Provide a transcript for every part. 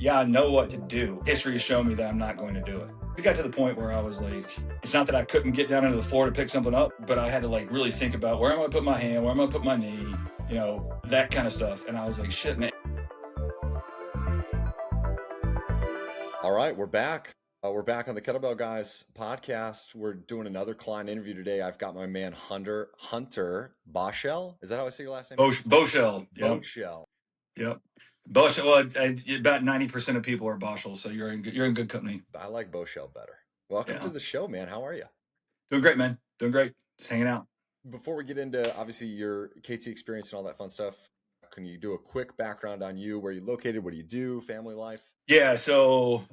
yeah, I know what to do. History has shown me that I'm not going to do it. We got to the point where I was like, it's not that I couldn't get down into the floor to pick something up, but I had to like really think about where am I going to put my hand, where am I going to put my knee, that kind of stuff. And I was like, shit, man. All right, we're back. We're back on the Kettlebell Guys podcast. We're doing another client interview today. I've got my man Hunter Boshell. Is that how I say your last name? Boshell. Yep. Boshell. Yep. Boshell. Well, about 90% of people are Boshell, so you're in good company. I like Boshell better. Welcome to the show, man. How are you? Doing great, man. Doing great. Just hanging out. Before we get into obviously your KT experience and all that fun stuff, can you do a quick background on you? Where you located? What do you do? Family life? Yeah. So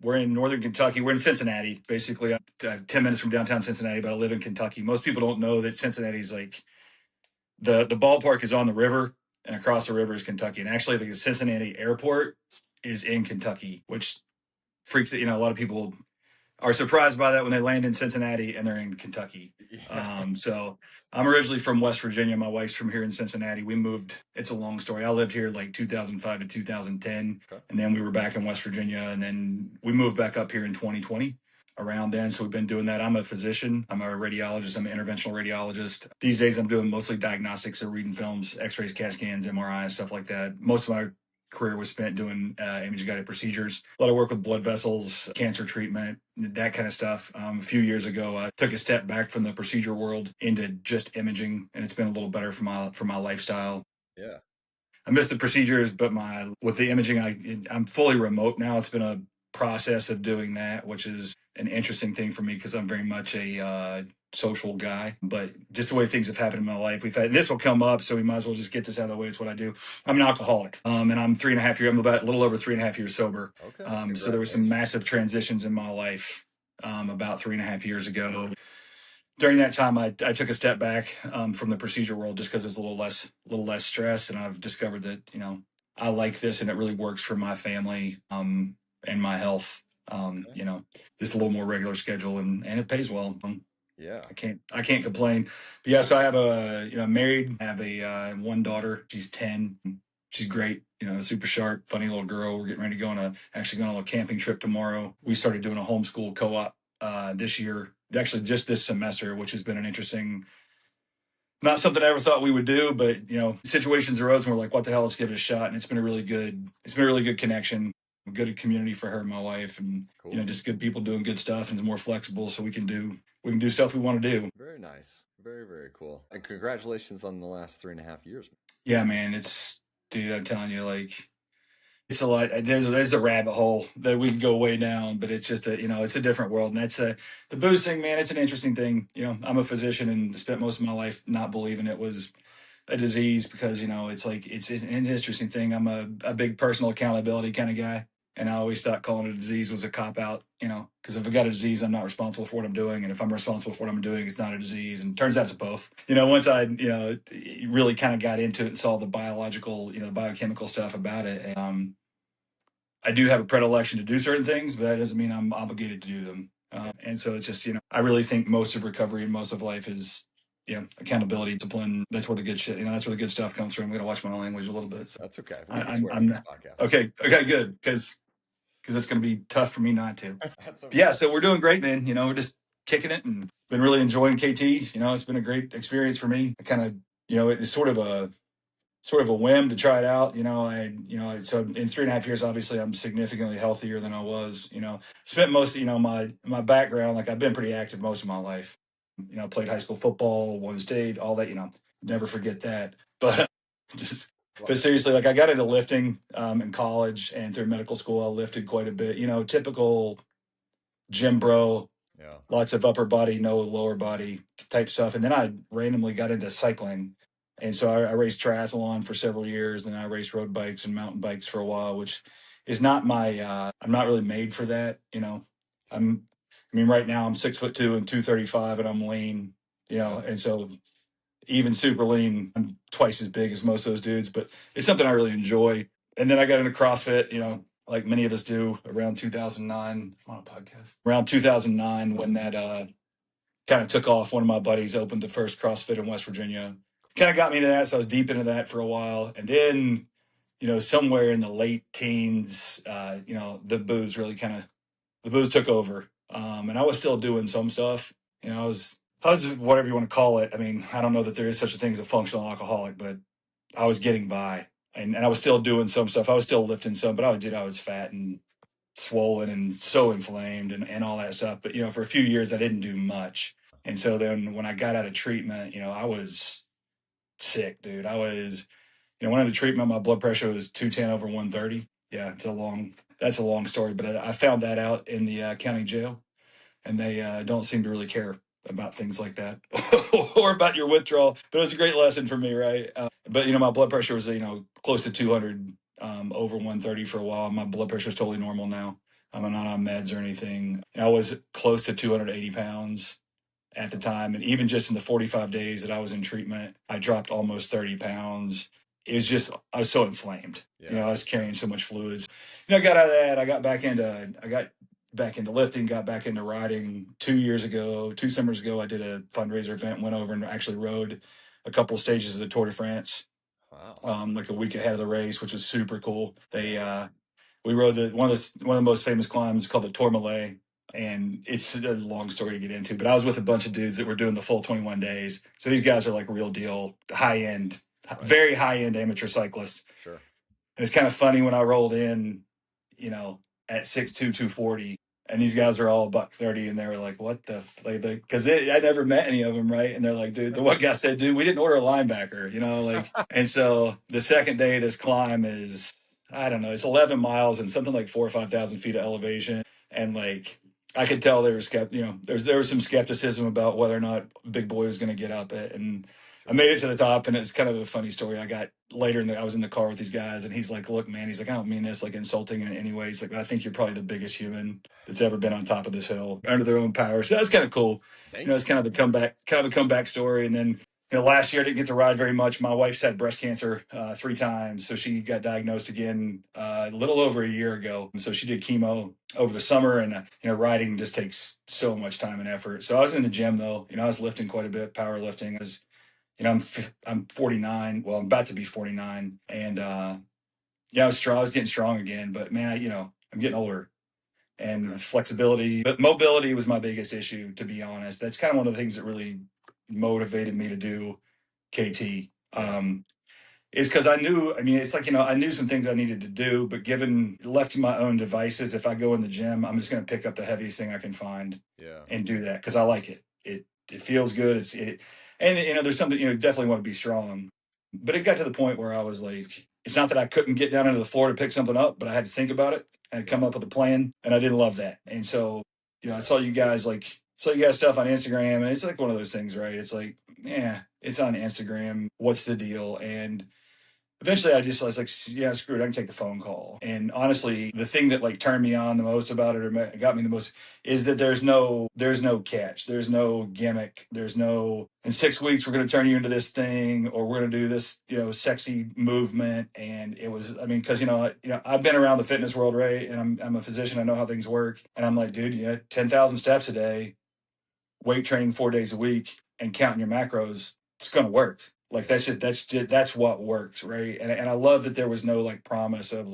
we're in northern Kentucky. We're in Cincinnati, basically. 10 minutes from downtown Cincinnati, but I live in Kentucky. Most people don't know that Cincinnati's like the ballpark is on the river, and across the river is Kentucky. And actually, the Cincinnati airport is in Kentucky, which freaks it. A lot of people are surprised by that when they land in Cincinnati and they're in Kentucky. Yeah. So I'm originally from West Virginia. My wife's from here in Cincinnati. We moved. It's a long story. I lived here like 2005 to 2010, okay. And then we were back in West Virginia, and then we moved back up here in 2020. Around then, so we've been doing that. I'm a physician. I'm a radiologist. I'm an interventional radiologist. These days, I'm doing mostly diagnostics, so reading films, X-rays, CAT scans, MRIs, stuff like that. Most of my career was spent doing image-guided procedures. A lot of work with blood vessels, cancer treatment, that kind of stuff. A few years ago, I took a step back from the procedure world into just imaging, and it's been a little better for my lifestyle. Yeah. I miss the procedures, but with the imaging, I'm fully remote now. It's been a process of doing that, which is an interesting thing for me because I'm very much a social guy. But just the way things have happened in my life, this will come up, so we might as well just get this out of the way. It's what I do. I'm an alcoholic, and I'm 3.5 years. I'm about a little over 3.5 years sober. Okay. So there were some massive transitions in my life about 3.5 years ago. During that time, I took a step back from the procedure world just because it's a little less stress, and I've discovered that I like this and it really works for my family and my health. Just a little more regular schedule, and it pays well. Yeah, I can't complain. But yeah, so I have married. I have a one daughter. She's 10. She's great. Super sharp, funny little girl. We're getting ready to go on a little camping trip tomorrow. We started doing a homeschool co-op this year. Actually, just this semester, which has been an interesting, not something I ever thought we would do, but situations arose and we're like, what the hell, let's give it a shot. And it's been a really good connection, good community for her and my wife, and cool. Just good people doing good stuff, and it's more flexible, so we can do stuff we want to do. Very nice. Very, very cool. And congratulations on the last 3.5 years. Yeah, man, dude, I'm telling you, like, it's a lot. There's a rabbit hole that we can go way down, but it's just it's a different world. And that's the booze thing, man. It's an interesting thing. I'm a physician and spent most of my life not believing it was a disease because, it's an interesting thing. I'm a big personal accountability kind of guy. And I always thought calling it a disease was a cop out, because if I've got a disease, I'm not responsible for what I'm doing. And if I'm responsible for what I'm doing, it's not a disease. And it turns out it's both. Once I, really kind of got into it and saw the biological, biochemical stuff about it. I do have a predilection to do certain things, but that doesn't mean I'm obligated to do them. And so it's just, I really think most of recovery and most of life is, accountability, discipline. That's where the good shit, that's where the good stuff comes from. I'm going to watch my language a little bit. So. That's okay. I'm okay, good. Because it's going to be tough for me not to. Okay. Yeah, so we're doing great, man. We're just kicking it and been really enjoying KT. It's been a great experience for me. I kind of, it's sort of a whim to try it out. So in 3.5 years, obviously I'm significantly healthier than I was, spent most, my background, like I've been pretty active most of my life. Played high school football, won state, all that, never forget that. But but seriously, like I got into lifting in college and through medical school, I lifted quite a bit, typical gym bro, lots of upper body, no lower body type stuff. And then I randomly got into cycling. And so I raced triathlon for several years, and I raced road bikes and mountain bikes for a while, which is not my, I'm not really made for that. Right now I'm 6'2" and 235 and I'm lean, and so even super lean, I'm twice as big as most of those dudes, but it's something I really enjoy. And then I got into CrossFit, like many of us do around 2009. I'm on a podcast. Around 2009 when that kind of took off. One of my buddies opened the first CrossFit in West Virginia. Kind of got me into that, so I was deep into that for a while. And then somewhere in the late teens, the booze took over. And I was still doing some stuff. I was whatever you want to call it. I mean, I don't know that there is such a thing as a functional alcoholic, but I was getting by, and I was still doing some stuff. I was still lifting some, but I was fat and swollen and so inflamed and all that stuff. But, for a few years, I didn't do much. And so then when I got out of treatment, I was sick, dude. I was, went into treatment, my blood pressure was 210 over 130. Yeah, that's a long story, but I found that out in the county jail, and they don't seem to really care about things like that or about your withdrawal. But it was a great lesson for me, right? But my blood pressure was close to 200 over 130 for a while. My blood pressure is totally normal now. I'm not on meds or anything. I was close to 280 pounds at the time, and even just in the 45 days that I was in treatment, I dropped almost 30 pounds. It was just, I was so inflamed. Yeah. I was carrying so much fluids. I got out of that. I got back into lifting, got back into riding 2 summers ago. I did a fundraiser event, went over and actually rode a couple of stages of the Tour de France. Wow. Like a week ahead of the race, which was super cool. We rode one of the most famous climbs called the Tourmalet, and it's a long story to get into, but I was with a bunch of dudes that were doing the full 21 days. So these guys are like real deal, high end, right, very high end amateur cyclists. Sure. And it's kind of funny when I rolled in, at 6'2", 240, and these guys are all $130, and they were like, what the, because I never met any of them, right? And they're like, dude, the one guy said, dude, we didn't order a linebacker, and so the second day of this climb is, I don't know, it's 11 miles and something like 4,000 or 5,000 feet of elevation. And I could tell there was some skepticism about whether or not Big Boy was going to get up it. And I made it to the top, and it's kind of a funny story. I got later I was in the car with these guys, and he's like, look, man, he's like, I don't mean this like insulting in any way. He's like, but I think you're probably the biggest human that's ever been on top of this hill under their own power. So that's kind of cool. It's kind of a comeback story. And then, last year I didn't get to ride very much. My wife's had breast cancer 3 times. So she got diagnosed again a little over a year ago. So she did chemo over the summer, and, riding just takes so much time and effort. So I was in the gym though. I was lifting quite a bit, powerlifting. I'm 49. Well, I'm about to be 49, and I was getting strong again. But man, I'm getting older, and flexibility, but mobility was my biggest issue, to be honest. That's kind of one of the things that really motivated me to do KT. Is because I knew. I mean, it's like I knew some things I needed to do, but given left to my own devices, if I go in the gym, I'm just going to pick up the heaviest thing I can find, and do that because I like it. It feels good. And there's something, definitely want to be strong. But it got to the point where I was like, it's not that I couldn't get down into the floor to pick something up, but I had to think about it and come up with a plan. And I didn't love that. And so, I saw you guys stuff on Instagram, and it's like one of those things, right? It's like, yeah, it's on Instagram. What's the deal? And eventually I was like, yeah, screw it. I can take the phone call. And honestly, the thing that turned me on the most about it, or got me the most, is that there's no catch. There's no gimmick. There's no, in 6 weeks, we're going to turn you into this thing, or we're going to do this, sexy movement. And it was, I mean, cause I've been around the fitness world, right? And I'm a physician. I know how things work. And I'm like, dude, 10,000 steps a day, weight training 4 days a week, and counting your macros, it's going to work. That's what works, right? And I love that there was no promise of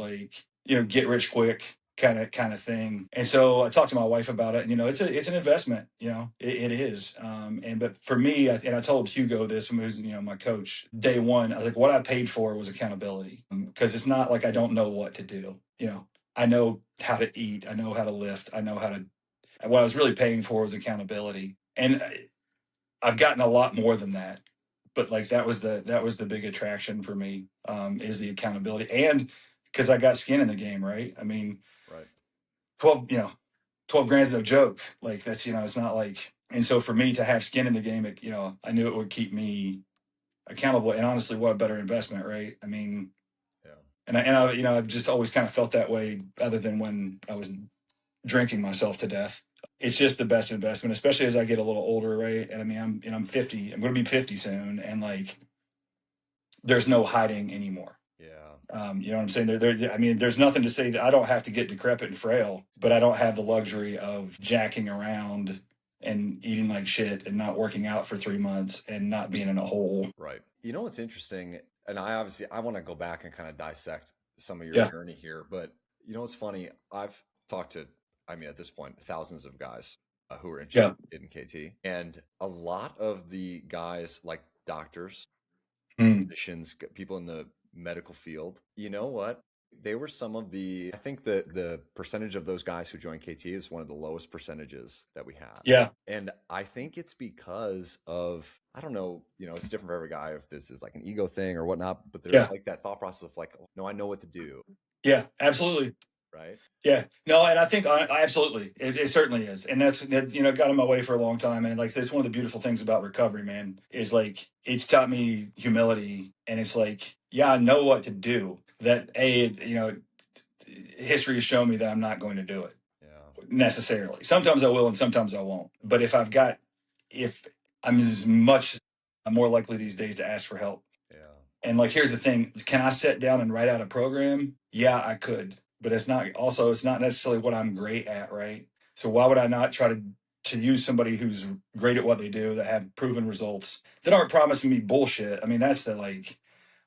get rich quick kind of thing. And so I talked to my wife about it, and it's an investment, it is. But for me, and I told Hugo this, who's my coach, day one, I was like, what I paid for was accountability, because it's not like I don't know what to do. I know how to eat, I know how to lift, I know how to. What I was really paying for was accountability, and I've gotten a lot more than that. But that was the big attraction for me, is the accountability, and because I got skin in the game, right? I mean, right. 12 grand's no joke. That's, it's not like, and so for me to have skin in the game, I knew it would keep me accountable, and honestly, what a better investment, right? I mean, and I've just always kind of felt that way, other than when I was drinking myself to death. It's just the best investment, especially as I get a little older, right? And I mean, I'm 50. I'm going to be 50 soon, and there's no hiding anymore. Yeah. You know what I'm saying? I mean, there's nothing to say that I don't have to get decrepit and frail, but I don't have the luxury of jacking around and eating like shit and not working out for 3 months and not being in a hole. Right. What's interesting? And I want to go back and kind of dissect some of your Yeah. journey here. But you know, what's funny? I've talked to, I mean, at this point, thousands of guys who are interested Yeah. in KT, and a lot of the guys, like doctors, Mm. physicians, people in the medical field. You know what? They were some of the, I think the percentage of those guys who joined KT is one of the lowest percentages that we have. Yeah. And I think it's because of, I don't know, you know, it's different for every guy if this is like an ego thing or whatnot, but there's Yeah. like that thought process of like, oh, no, I know what to do. Yeah. Absolutely. Right. Yeah, no, and I think absolutely, it certainly is, and that, you know, got in my way for a long time, and like that's one of the beautiful things about recovery, man, is like it's taught me humility, and it's like, yeah, I know what to do. That you know, history has shown me that I'm not going to do it Yeah. necessarily. Sometimes I will, and sometimes I won't. But if I'm I'm more likely these days to ask for help. Yeah. And like, here's the thing: can I sit down and write out a program? Yeah, I could, but it's not necessarily what I'm great at, right? So why would I not try to use somebody who's great at what they do, that have proven results, that aren't promising me bullshit? I mean, that's the like,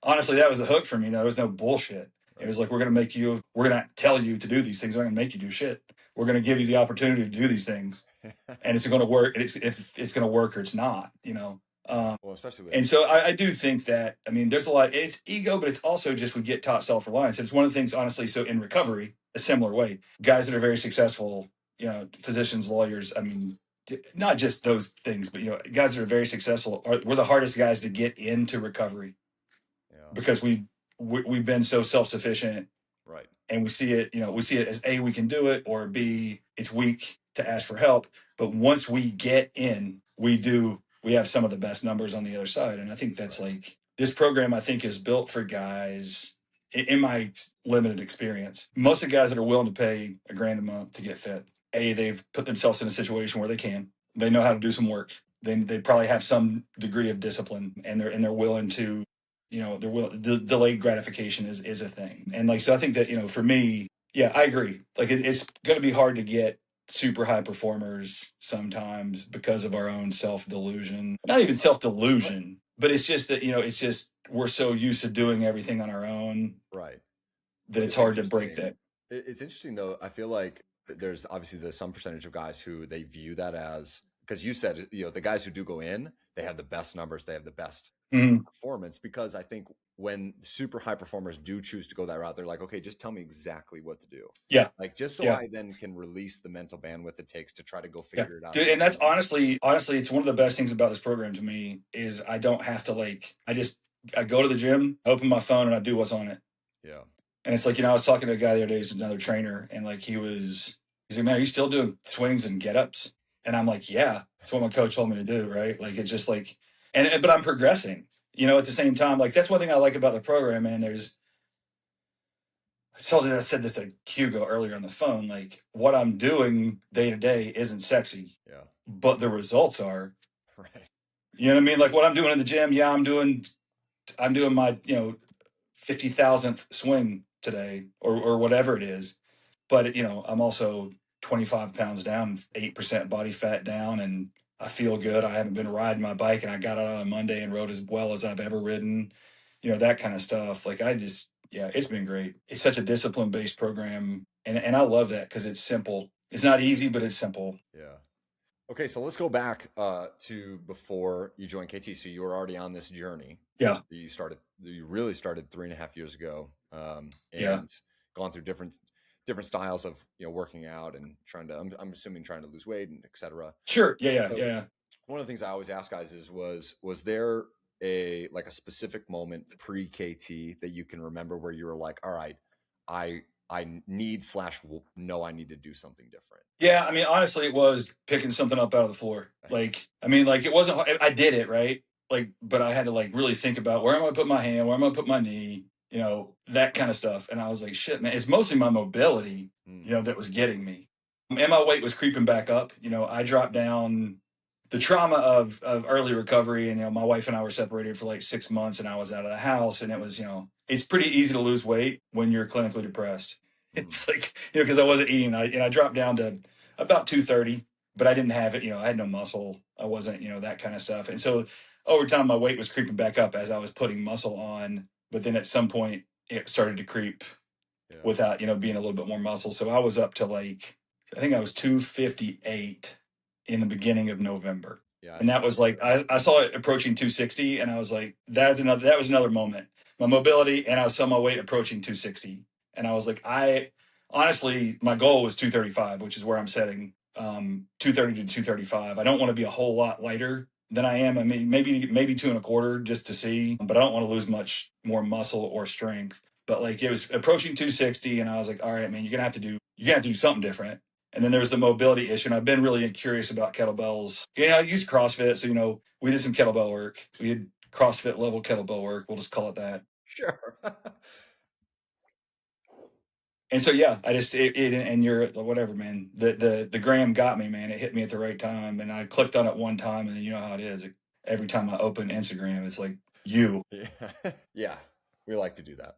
honestly, that was the hook for me. No, there was no bullshit. It was like, we're gonna tell you to do these things. We're gonna make you do shit. We're gonna give you the opportunity to do these things, and it's going to work. If it's going to work or it's not, you know. Well, especially with, And so I do think that, I mean, there's a lot, it's ego, but it's also just we get taught self-reliance. It's one of the things, honestly, so in recovery, a similar way, guys that are very successful, you know, physicians, lawyers, I mean, not just those things, but, you know, guys that are very successful, we're the hardest guys to get into recovery yeah, because we've been so self-sufficient, right. and we see it, you know, we see it as A, we can do it, or B, it's weak to ask for help. But once we get in, we have some of the best numbers on the other side. And I think that's Right. like, this program, I think, is built for guys, in my limited experience, most of the guys that are willing to pay $1,000 a month to get fit. A, they've put themselves in a situation where they know how to do some work. They probably have some degree of discipline, and they're willing to, you know, delayed gratification is a thing. And like, so I think that, you know, for me, yeah, I agree. Like it's going to be hard to get super high performers sometimes because of our own self-delusion, not even self-delusion, but it's just that, you know, it's just, we're so used to doing everything on our own Right. that But it's it's hard to break interesting. that. It's interesting though. I feel like there's obviously some percentage of guys who they view that as, because you said, you know, the guys who do go in, they have the best numbers, they have the best Mm-hmm. performance. Because I think when super high performers do choose to go that route, they're like, okay, just tell me exactly what to do. Yeah. Like just so Yeah. I then can release the mental bandwidth it takes to try to go Yeah. figure it out. Dude, and that's honestly, it's one of the best things about this program to me is I don't have to I go to the gym, I open my phone, and I do what's on it. Yeah. And it's like, you know, I was talking to a guy the other day, who's another trainer, and like he's like, man, are you still doing swings and get ups? And I'm like, yeah, that's what my coach told me to do, right? Like it's just like, but I'm progressing, you know, at the same time. Like that's one thing I like about the program, man. I said this to Hugo earlier on the phone, like what I'm doing day to day isn't sexy, Yeah. but the results are. Right. You know what I mean? Like what I'm doing in the gym, yeah, I'm doing my, you know, 50,000th swing today or whatever it is. But, you know, I'm also 25 pounds down, 8% body fat down, and I feel good. I haven't been riding my bike, and I got out on a Monday and rode as well as I've ever ridden, you know, that kind of stuff. Like yeah, it's been great. It's such a discipline based program. And I love that because it's simple. It's not easy, but it's simple. Yeah. Okay, so let's go back to before you joined KT. So you were already on this journey. Yeah. You really started 3.5 years ago, Yeah. and gone through different styles of, you know, working out and trying to. I'm assuming trying to lose weight and etc. Sure. Yeah. Yeah. So Yeah. one of the things I always ask guys is, was there a specific moment pre KT that you can remember where you were like, all right, I need / know I need to do something different. Yeah, I mean, honestly, it was picking something up out of the floor. Like, I mean, like it wasn't. I did it right, like, but I had to like really think about where am I going to put my hand, where am I going to put my knee, you know, that kind of stuff. And I was like, shit, man, it's mostly my mobility, you know, that was getting me. And my weight was creeping back up. You know, I dropped down. The trauma of early recovery, and you know, my wife and I were separated for like 6 months, and I was out of the house, and it was, you know, it's pretty easy to lose weight when you're clinically depressed. It's like, you know, because I wasn't eating, I dropped down to about 230, but I didn't have it, you know, I had no muscle, I wasn't, you know, that kind of stuff, and so over time, my weight was creeping back up as I was putting muscle on. But then at some point, it started to creep without, being a little bit more muscle. So I was up to like, I think I was 258 in the beginning of November. Yeah. And that was like, I saw it approaching 260 and I was like, that was another moment. My mobility, and I saw my weight approaching 260. And I was like, honestly, my goal was 235, which is where I'm setting, 230 to 235. I don't want to be a whole lot lighter than I am. I mean, maybe two and a quarter just to see, but I don't want to lose much more muscle or strength. But like it was approaching 260, and I was like, all right, man, you're gonna have to do something different. And then there was the mobility issue, and I've been really curious about kettlebells. I used CrossFit, so we did some kettlebell work. We did CrossFit level kettlebell work. We'll just call it that. Sure. And so yeah, I just and you're whatever, man. The gram got me, man. It hit me at the right time, and I clicked on it one time, and then you know how it is. Every time I open Instagram, it's like you. Yeah, we like to do that.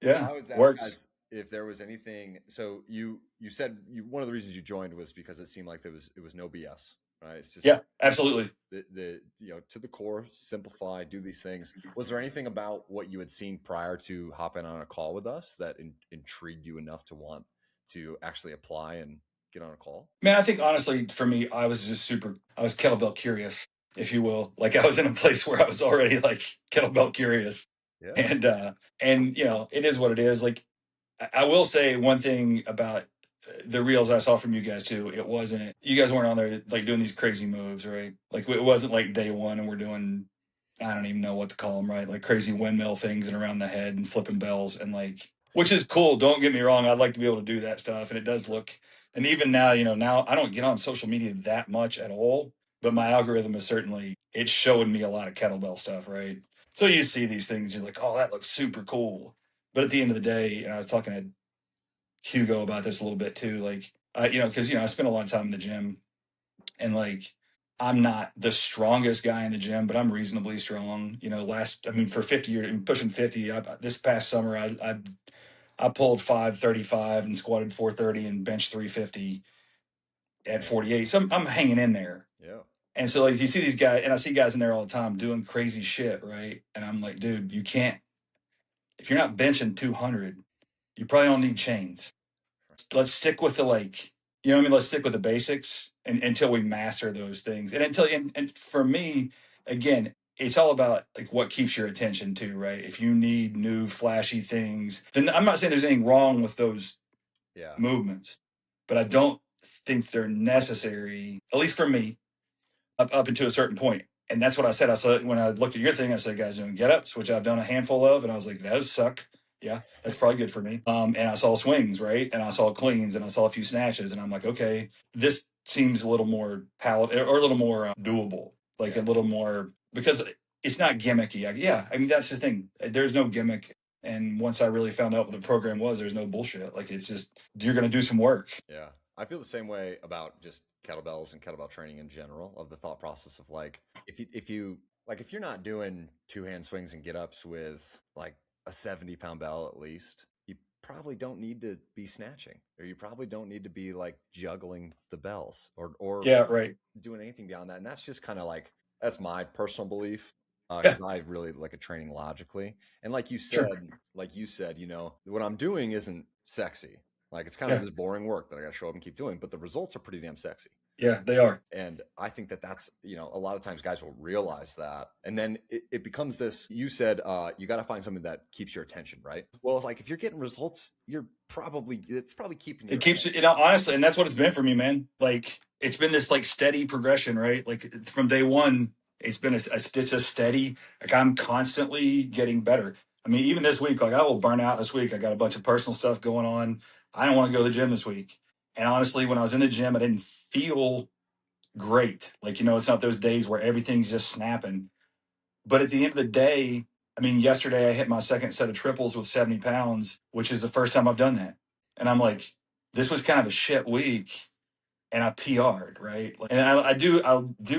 Yeah, I was asked works. guys if there was anything. So you said one of the reasons you joined was because it seemed like it was no BS, right? It's just Yeah, absolutely. the to the core, simplify, do these things. Was there anything about what you had seen prior to hopping on a call with us that intrigued you enough to want to actually apply and get on a call? Man, I think honestly, for me, I was kettlebell curious, if you will. Like I was in a place where I was already like kettlebell curious. Yeah. And it is what it is. Like I will say one thing about the reels I saw from you guys too. You guys weren't on there like doing these crazy moves, right? Like it wasn't like day one and we're doing, I don't even know what to call them, right? Like crazy windmill things and around the head and flipping bells and like, which is cool. Don't get me wrong. I'd like to be able to do that stuff. And it does look, and even now, now I don't get on social media that much at all, but my algorithm is it's showing me a lot of kettlebell stuff, right? So you see these things, you're like, oh, that looks super cool. But at the end of the day, and I was talking to Hugo about this a little bit too, like, because, I spend a lot of time in the gym and like, I'm not the strongest guy in the gym, but I'm reasonably strong. For 50 years, pushing 50, this past summer, I pulled 535 and squatted 430 and bench 350 at 48. So I'm hanging in there. Yeah. And so like you see these guys, and I see guys in there all the time doing crazy shit, right? And I'm like, dude, you can't, if you're not benching 200, you probably don't need chains. Let's stick with let's stick with the basics until we master those things. And for me, again, it's all about like what keeps your attention too, right? If you need new flashy things, then I'm not saying there's anything wrong with those movements, but I don't think they're necessary, at least for me, up until a certain point. And that's what I said. I said, when I looked at your thing, I said, guys doing get ups, which I've done a handful of. And I was like, those suck. Yeah, that's probably good for me. And I saw swings, right? And I saw cleans and I saw a few snatches. And I'm like, okay, this seems a little more or a little more doable, like a little more, because it's not gimmicky. That's the thing. There's no gimmick. And once I really found out what the program was, there's no bullshit. Like it's just, you're going to do some work. Yeah. I feel the same way about just kettlebells and kettlebell training in general, of the thought process of like, if you're not doing two hand swings and get ups with like a 70-pound bell at least, you probably don't need to be snatching, or you probably don't need to be like juggling the bells or yeah, right, doing anything beyond that. And that's just kind of like, that's my personal belief. Because I really like a training logically. And like you said, what I'm doing isn't sexy. Like it's kind of this boring work that I got to show up and keep doing, but the results are pretty damn sexy. Yeah, they are. And I think that's, a lot of times guys will realize that. And then it becomes this, you said, you got to find something that keeps your attention, right? Well, it's like, if you're getting results, it's probably keeping it keeps, honestly, and that's what it's been for me, man. Like it's been this like steady progression, right? Like from day one, it's been it's a steady, like I'm constantly getting better. I mean, even this week, like I will burn out this week. I got a bunch of personal stuff going on. I don't want to go to the gym this week. And honestly, when I was in the gym, I didn't feel great. Like, it's not those days where everything's just snapping. But at the end of the day, I mean, yesterday I hit my second set of triples with 70 pounds, which is the first time I've done that. And I'm like, this was kind of a shit week. And I PR'd, right? And I do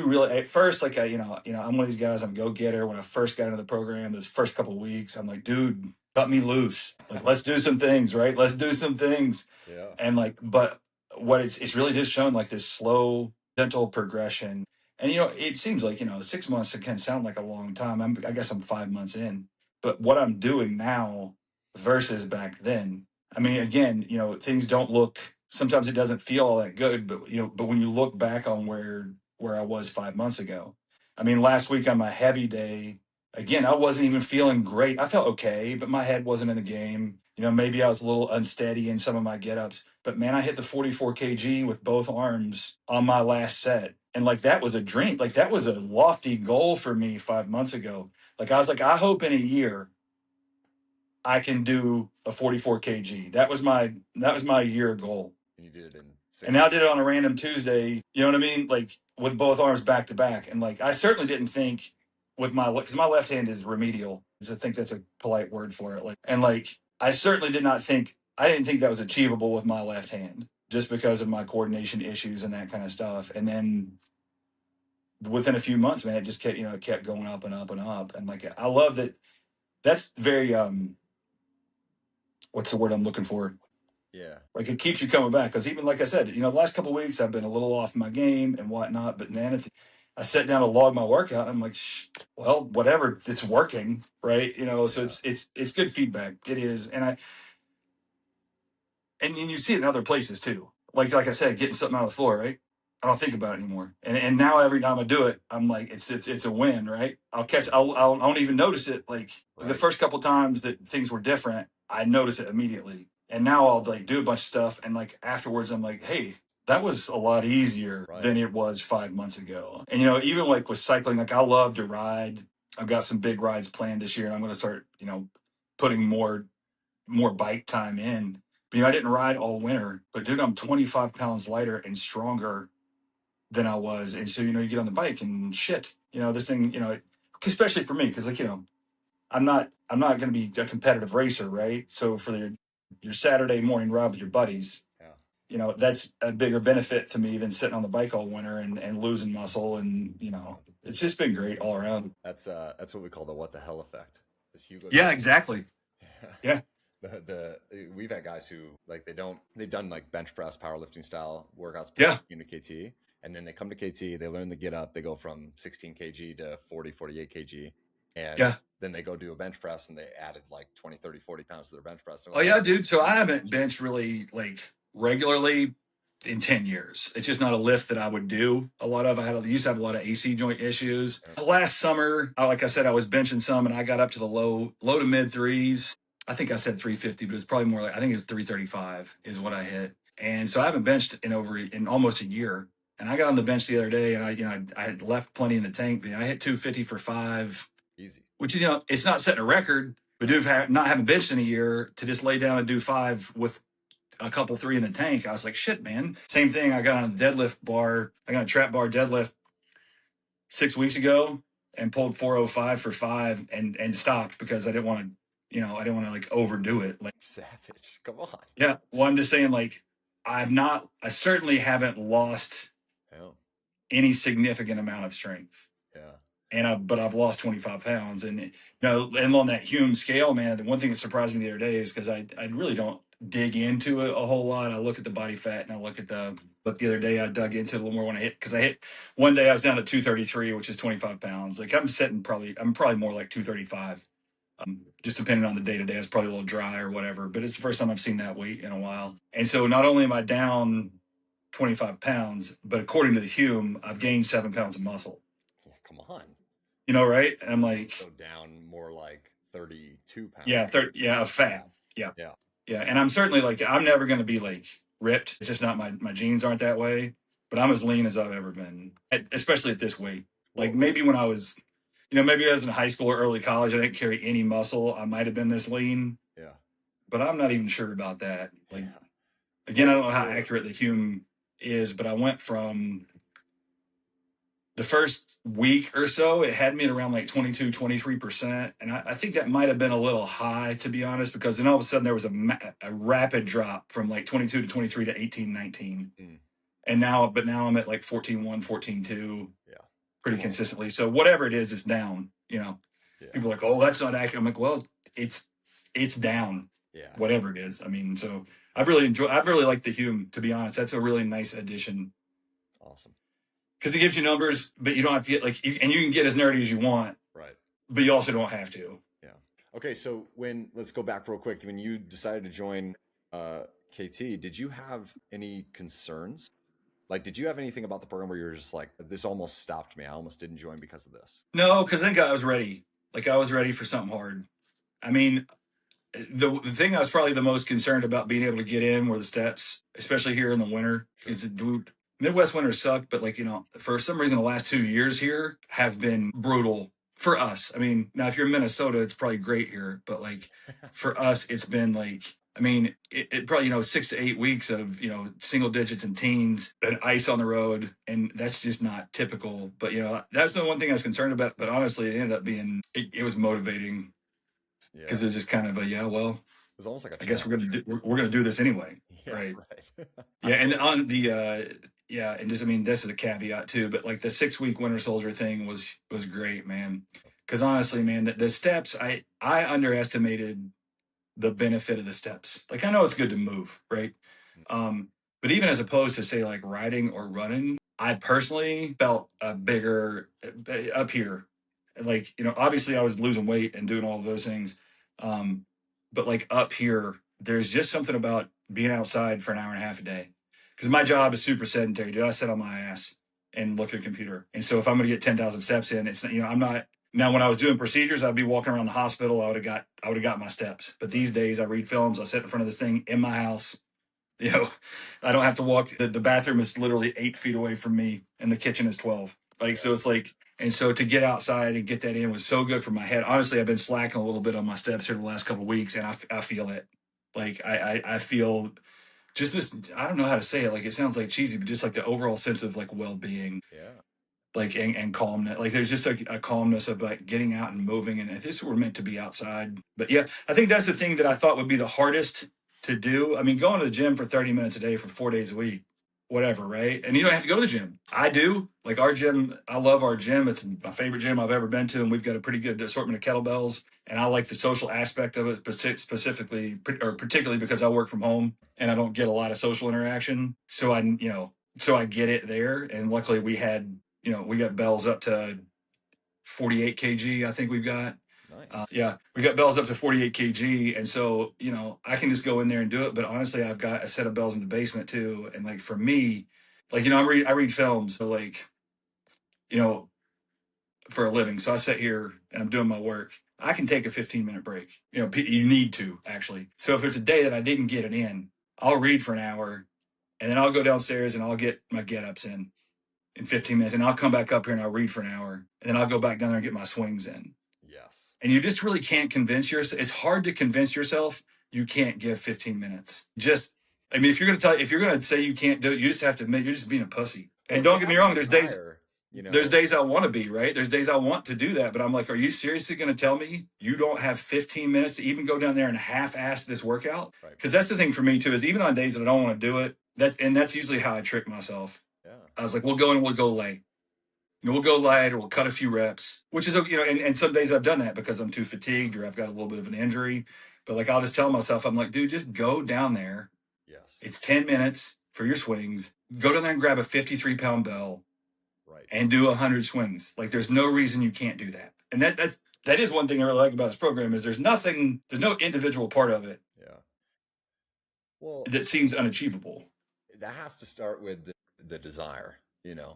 really at first, like I'm one of these guys, I'm a go-getter. When I first got into the program, those first couple of weeks, I'm like, dude, cut me loose. Like, let's do some things, right? Let's do some things. Yeah. And like, but what it's really just shown like this slow, gentle progression. And, it seems like, 6 months, it can sound like a long time. I guess I'm 5 months in. But what I'm doing now versus back then, I mean, again, things don't look, sometimes it doesn't feel all that good, but when you look back on where I was 5 months ago, I mean, last week on my heavy day, again, I wasn't even feeling great. I felt okay, but my head wasn't in the game. Maybe I was a little unsteady in some of my get-ups. But man, I hit the 44 kg with both arms on my last set. And like that was a dream. Like that was a lofty goal for me 5 months ago. Like I was like, I hope in a year I can do a 44 kg. That was my year goal. And you did it in 6 And now I did it on a random Tuesday, you know what I mean? Like with both arms back to back. And like I certainly didn't think with because my left hand is remedial. I think that's a polite word for it. Like I certainly I didn't think that was achievable with my left hand just because of my coordination issues and that kind of stuff. And then within a few months, man, it just kept, it kept going up and up and up. And like I love that. That's very what's the word I'm looking for? Yeah. Like it keeps you coming back because even like I said, the last couple of weeks I've been a little off my game and whatnot. But man, I sat down to log my workout, and I'm like, well, whatever, it's working, right? So it's good feedback. It is, and you see it in other places too. Like I said, getting something out of the floor, right? I don't think about it anymore. And now every time I do it, I'm like, it's a win, right? I won't even notice it. Like the first couple times that things were different, I notice it immediately. And now I'll like do a bunch of stuff, and like afterwards, I'm like, hey, that was a lot easier than it was 5 months ago. And even like with cycling, like I love to ride. I've got some big rides planned this year, and I'm going to start, putting more bike time in. But, I didn't ride all winter, but dude, I'm 25 pounds lighter and stronger than I was. And so, you get on the bike and shit, this thing, especially for me, because like, I'm not going to be a competitive racer, right? So for your Saturday morning ride with your buddies, that's a bigger benefit to me than sitting on the bike all winter and losing muscle. And, it's just been great all around. That's what we call the what the hell effect. Yeah, exactly. Yeah. We've had guys who like they've done like bench press powerlifting style workouts in KT, and then they come to KT, they learn to get up, they go from 16 kg to 40 48 kg, and then they go do a bench press and they added like 20 30 40 pounds to their bench press. Oh yeah, dude. So I haven't benched really like regularly in 10 years. It's just not a lift that I would do a lot of. Used to have a lot of AC joint issues. Last summer, like I said, I was benching some and I got up to the low to mid threes. I think I said 350, but it's probably more like, I think it's 335 is what I hit. And so I haven't benched in almost a year. And I got on the bench the other day, and I had left plenty in the tank. I hit 250 for 5. Easy. Which, it's not setting a record, but dude, not having benched in a year, to just lay down and do 5 with a couple 3 in the tank, I was like, shit, man. Same thing. I got on a deadlift bar. I got a trap bar deadlift 6 weeks ago and pulled 405 for 5 and stopped because I didn't want to like overdo it. Like, savage. Come on. Yeah. Well, I'm just saying, like, I certainly haven't lost any significant amount of strength. Yeah. But I've lost 25 pounds, and and on that Hume scale, man, the one thing that surprised me the other day is because I really don't dig into it a whole lot. I look at the body fat and I look at but the other day I dug into it a little more when I hit, because I hit one day I was down to 233, which is 25 pounds. Like I'm probably more like 235. Just depending on the day to day, it's probably a little dry or whatever, but it's the first time I've seen that weight in a while. And so not only am I down 25 pounds, but according to the Hume, I've gained 7 pounds of muscle. Yeah, come on. Right? And I'm like, so down more like 32 pounds. Yeah, of fat. Yeah. And I'm certainly like, I'm never going to be like ripped. It's just not my genes aren't that way, but I'm as lean as I've ever been, especially at this weight. Like maybe when I was, maybe I was in high school or early college, I didn't carry any muscle, I might have been this lean. Yeah. But I'm not even sure about that. Like, again, I don't know how accurate the Hume is, but I went from the first week or so, it had me at around like 22, 23%. And I think that might have been a little high, to be honest, because then all of a sudden there was a rapid drop from like 22 to 23 to 18, 19. And now I'm at like 14.1, 14.2. Yeah. Pretty consistently. So whatever it is, it's down, People are like, oh, that's not accurate. I'm like, well, it's down. Yeah. Whatever it is. I mean, so I've really liked the Hume, to be honest. That's a really nice addition. Awesome. because it gives you numbers, but you don't have to get like, and you can get as nerdy as you want, Right. but you also don't have to. Yeah. Okay. So let's go back real quick. When you decided to join KT, did you have any concerns? Like, did you have anything about the program where you're just like, this almost stopped me? I almost didn't join because of this. No, because I think I was ready. Like I was ready for something hard. I mean, the thing I was probably the most concerned about being able to get in were the steps, especially here in the winter. Because dude, Midwest winters suck, but like, for some reason, the last 2 years here have been brutal for us. I mean, now if you're in Minnesota, it's probably great here, but like for us, it's been like, I mean, it probably, 6 to 8 weeks of, single digits and teens and ice on the road. And that's just not typical. But, that's the one thing I was concerned about. But honestly, it ended up being, it was motivating because it was just kind of well, it was almost like I guess we're gonna do this anyway, yeah, right? Yeah, and on the and just, I mean, this is a caveat too, but like the 6 week Winter Soldier thing was great, man. Because honestly, man, the steps, I underestimated the benefit of the steps. Like I know it's good to move, right? But even as opposed to say like riding or running, I personally felt a bigger up here. Like, obviously I was losing weight and doing all of those things. But like up here, there's just something about being outside for an hour and a half a day. Because my job is super sedentary, dude. I sit on my ass and look at a computer. And so if I'm gonna get 10,000 steps in, it's I'm not now when I was doing procedures, I'd be walking around the hospital, I would have got my steps. But these days I read films, I sit in front of this thing in my house. I don't have to walk. The bathroom is literally 8 feet away from me and the kitchen is 12. Like, so it's like, and so to get outside and get that in was so good for my head. Honestly, I've been slacking a little bit on my steps here the last couple of weeks and I feel it. Like I feel just this, I don't know how to say it. Like, it sounds like cheesy, but just like the overall sense of like well-being. Yeah. Like, and calmness. Like there's just like a calmness of like getting out and moving. And this we're meant to be outside. But yeah, I think that's the thing that I thought would be the hardest to do. I mean, going to the gym for 30 minutes a day for 4 days a week, whatever, right? And you don't have to go to the gym. I do. Like our gym, I love our gym. It's my favorite gym I've ever been to. And we've got a pretty good assortment of kettlebells. And I like the social aspect of it specifically, or particularly because I work from home and I don't get a lot of social interaction. So I get it there. And luckily we had, we got bells up to 48 kg. I think we've got. Nice. We got bells up to 48 kg. And so, I can just go in there and do it. But honestly, I've got a set of bells in the basement too. And like for me, like, I read films. So like, for a living. So I sit here and I'm doing my work. I can take a 15-minute break. You need to actually. So if it's a day that I didn't get it in, I'll read for an hour and then I'll go downstairs and I'll get my get-ups in 15 minutes. And I'll come back up here and I'll read for an hour. And then I'll go back down there and get my swings in. Yes. And you just really can't convince yourself. It's hard to convince yourself you can't give 15 minutes. If you're going to say you can't do it, you just have to admit you're just being a pussy. And don't get me wrong, there's days I want to be, right? There's days I want to do that, but I'm like, are you seriously going to tell me you don't have 15 minutes to even go down there and half-ass this workout? Because that's the thing for me too, is even on days that I don't want to do it, that's usually how I trick myself. Yeah. I was like, we'll go late. We'll go light or we'll cut a few reps, which is, and some days I've done that because I'm too fatigued or I've got a little bit of an injury. But like, I'll just tell myself, I'm like, dude, just go down there. Yes. It's 10 minutes for your swings. Go down there and grab a 53-pound bell. Right. And do 100 swings. Like, there's no reason you can't do that. And that is one thing I really like about this program is there's no individual part of it. Yeah. Well, that seems unachievable. That has to start with the desire.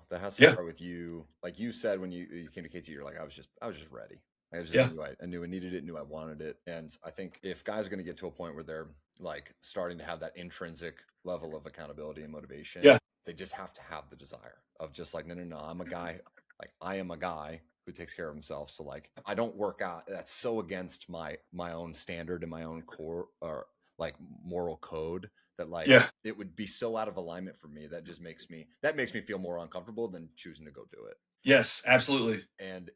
That has to start with you. Like you said, when you came to KT, you're like, I was just ready. I knew I needed it, knew I wanted it. And I think if guys are going to get to a point where they're like starting to have that intrinsic level of accountability and motivation, they just have to have the desire of just like, no, I'm a guy. Like I am a guy who takes care of himself. So like, I don't work out. That's so against my own standard and my own core or like moral code that like it would be so out of alignment for me. That makes me feel more uncomfortable than choosing to go do it. Yes, absolutely. And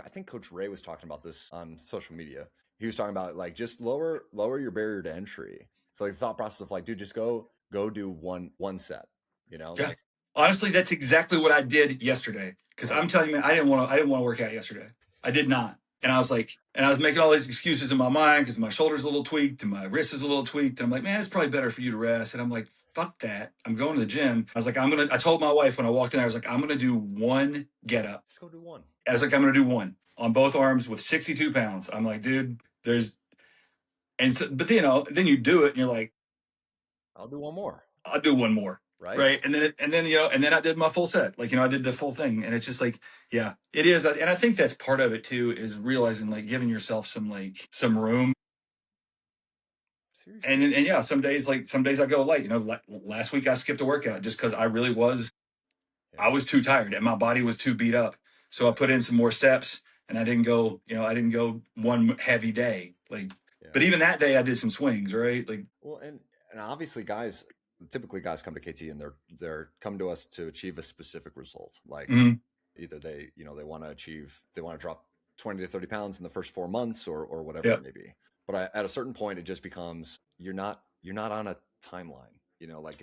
I think Coach Ray was talking about this on social media. He was talking about like just lower your barrier to entry. So like the thought process of like, dude, just go do one set. Like, honestly, that's exactly what I did yesterday. Because I'm telling you, man, I didn't want to work out yesterday. I did not. And I was like, and I was making all these excuses in my mind because my shoulder's a little tweaked and my wrist is a little tweaked. And I'm like, man, it's probably better for you to rest. And I'm like, fuck that. I'm going to the gym. I was like, I told my wife when I walked in, I was like, I'm going to do one get up. Just go do one. I was like, I'm going to do one on both arms with 62 pounds. I'm like, dude, but then you do it and you're like, I'll do one more. I'll do one more. Right. And then I did my full set. Like, I did the full thing. And it's just like, yeah, it is. And I think that's part of it too, is realizing, like, giving yourself some room. Seriously. And yeah, some days I go light. Last week I skipped a workout just because I really was, I was too tired and my body was too beat up. So I put in some more steps and I didn't go one heavy day. Like, but even that day I did some swings, right? Like, well, and obviously typically guys come to KT and they're come to us to achieve a specific result. Like either they want to drop 20 to 30 pounds in the first 4 months or whatever it may be. But at a certain point, it just becomes, you're not on a timeline, like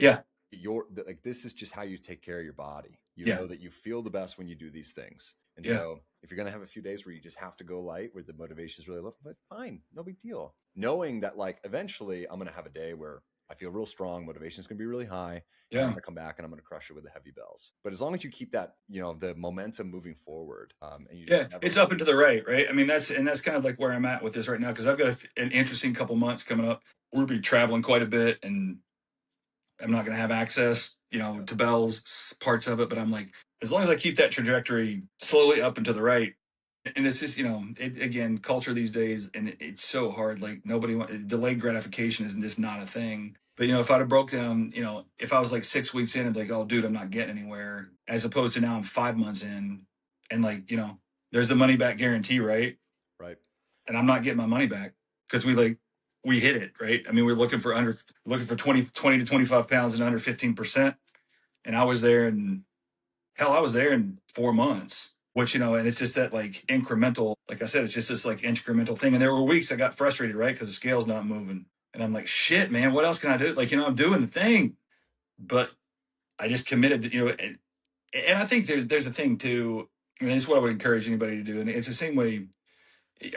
this is just how you take care of your body. You know that you feel the best when you do these things. And so if you're going to have a few days where you just have to go light, where the motivation is really low, but fine, no big deal. Knowing that, like, eventually I'm going to have a day where I feel real strong, motivation is going to be really high. And I'm going to come back and I'm going to crush it with the heavy bells. But as long as you keep that, the momentum moving forward, and it's up and to the right. I mean, that's kind of like where I'm at with this right now, because I've got an interesting couple months coming up. We'll be traveling quite a bit, and I'm not going to have access, to bells, parts of it. But I'm like, as long as I keep that trajectory slowly up and to the right, and it's just, again, culture these days, and it's so hard. Like, delayed gratification is just not a thing. But, if I'd have broke down, if I was like 6 weeks in and like, oh, dude, I'm not getting anywhere, as opposed to now I'm 5 months in, and like, there's the money back guarantee, right? Right. And I'm not getting my money back because we hit it, right? I mean, we're looking for 20 to 25 pounds and under 15%. And I was there in 4 months, which, and it's just that, like, incremental, like I said, it's just this like incremental thing. And there were weeks I got frustrated, right? Because the scale's not moving. And I'm like, shit, man, what else can I do? Like, I'm doing the thing, but I just committed to, and I think there's a thing too. I mean, it's what I would encourage anybody to do. And it's the same way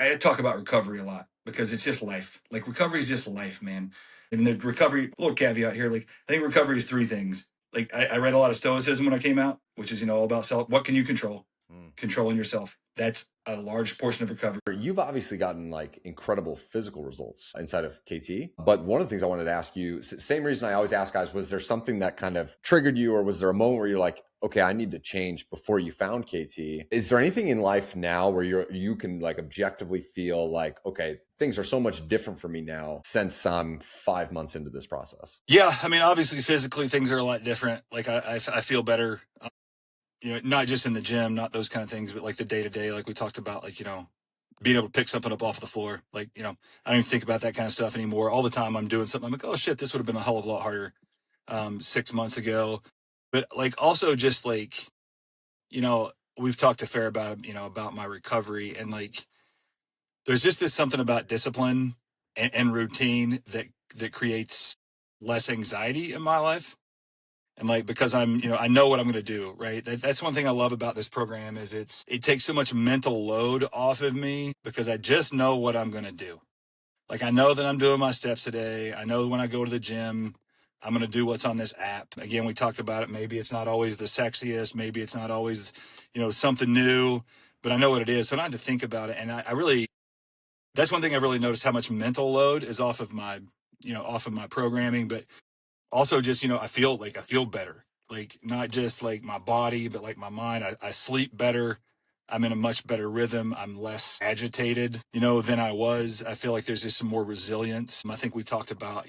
I talk about recovery a lot, because it's just life. Like, recovery is just life, man. And the recovery, little caveat here, like, I think recovery is 3 things. Like, I read a lot of Stoicism when I came out, which is, all about what can you control? Controlling yourself. That's a large portion of recovery. You've obviously gotten, like, incredible physical results inside of KT. But one of the things I wanted to ask you, same reason I always ask guys, was there something that kind of triggered you, or was there a moment where you're like, okay, I need to change before you found KT? Is there anything in life now where you can, like, objectively feel like, okay, things are so much different for me now since I'm 5 months into this process? Yeah. I mean, obviously physically things are a lot different. Like, I feel better, not just in the gym, not those kind of things, but like the day to day, like we talked about, like, being able to pick something up off the floor. Like, I don't even think about that kind of stuff anymore. All the time I'm doing something, I'm like, oh shit, this would have been a hell of a lot harder 6 months ago. But, like, also just like, we've talked a fair about, about my recovery, and like, there's just something about discipline and routine that creates less anxiety in my life. And, like, because I know what I'm going to do, right? That's one thing I love about this program, is it takes so much mental load off of me, because I just know what I'm going to do. Like, I know that I'm doing my steps today. I know when I go to the gym, I'm going to do what's on this app. Again, we talked about it. Maybe it's not always the sexiest. Maybe it's not always, something new, but I know what it is. So I don't have to think about it. And that's one thing I really noticed, how much mental load is off of my programming, but also just, I feel better, like, not just like my body, but like my mind. I sleep better. I'm in a much better rhythm. I'm less agitated, than I was. I feel like there's just some more resilience. I think we talked about,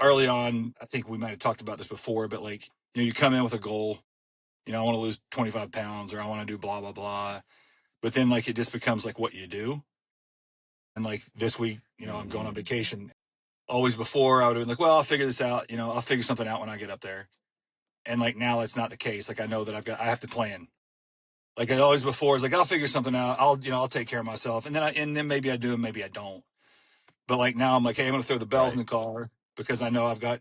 early on, I think we might've talked about this before, but like, you come in with a goal, I want to lose 25 pounds, or I want to do blah, blah, blah. But then, like, it just becomes like what you do. And like this week, I'm going on vacation. Always before, I would have been like, well, I'll figure this out. I'll figure something out when I get up there. And like, now it's not the case. Like, I know that I have to plan. Like, I always before is like, I'll figure something out. I'll take care of myself. And then maybe I do, and maybe I don't. But like, now I'm like, hey, I'm going to throw the bells in the car, because I know I've got,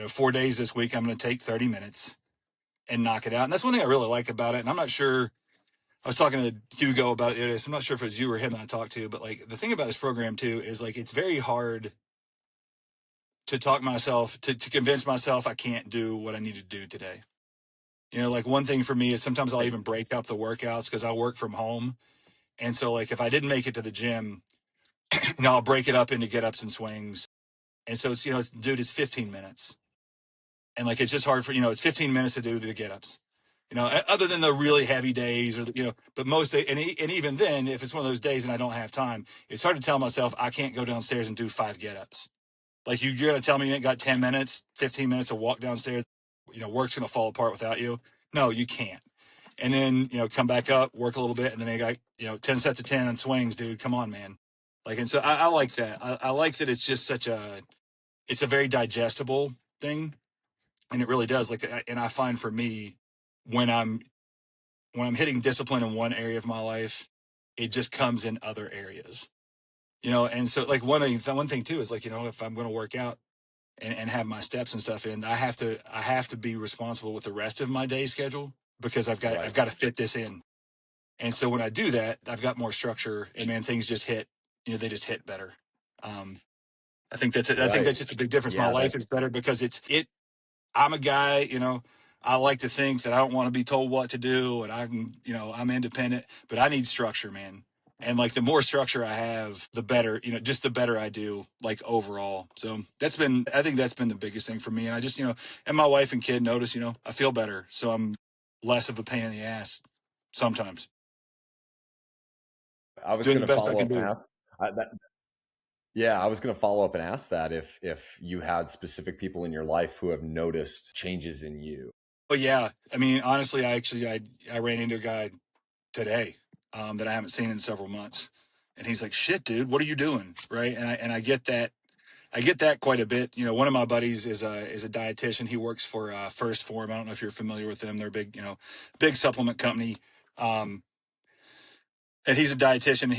4 days this week. I'm going to take 30 minutes and knock it out. And that's one thing I really like about it. And I'm not sure, I was talking to Hugo about it. So I'm not sure if it was you or him that I talked to, but like the thing about this program too is like it's very hard to talk myself to convince myself I can't do what I need to do today. You know, like one thing for me is sometimes I'll even break up the workouts because I work from home. And so like if I didn't make it to the gym, you know, I'll break it up into get ups and swings. And so it's, you know, it's 15 minutes. And like it's just hard for, you know, it's 15 minutes to do the get ups. You know, other than the really heavy days or, you know, but most, and even then, if it's one of those days and I don't have time, it's hard to tell myself I can't go downstairs and do 5 get ups. Like you're going to tell me you ain't got 10 minutes, 15 minutes to walk downstairs, you know, work's going to fall apart without you. No, you can't. And then, you know, come back up, work a little bit. And then I got, you know, 10 sets of 10 on swings, dude. Come on, man. Like, and so I like that. I like that it's just it's a very digestible thing. And it really does. Like, and I find for me, when I'm hitting discipline in one area of my life, it just comes in other areas, you know? And so like one thing too, is like, you know, if I'm going to work out and have my steps and stuff in, I have to be responsible with the rest of my day schedule because I've got to fit this in. And so when I do that, I've got more structure and man, things just hit, you know, they just hit better. Um, I think that's it. I think that's just a big difference. My Yeah, life is better because I'm a guy, you know, I like to think that I don't want to be told what to do and I can, you know, I'm independent, but I need structure, man. And like the more structure I have, the better, you know, just the better I do, like overall. So I think that's been the biggest thing for me. And I just, you know, and my wife and kid notice, you know, I feel better. So I'm less of a pain in the ass sometimes. I was Doing going the to best I follow can up and do. ask. Yeah, I was going to follow up and ask that if you had specific people in your life who have noticed changes in you. But yeah, I mean, honestly, I ran into a guy today that I haven't seen in several months, and he's like, "Shit, dude, what are you doing?" Right? And I get that. I get that quite a bit. You know, one of my buddies is a dietitian. He works for First Form. I don't know if you're familiar with them. They're a big, you know, big supplement company. Um, and he's a dietitian.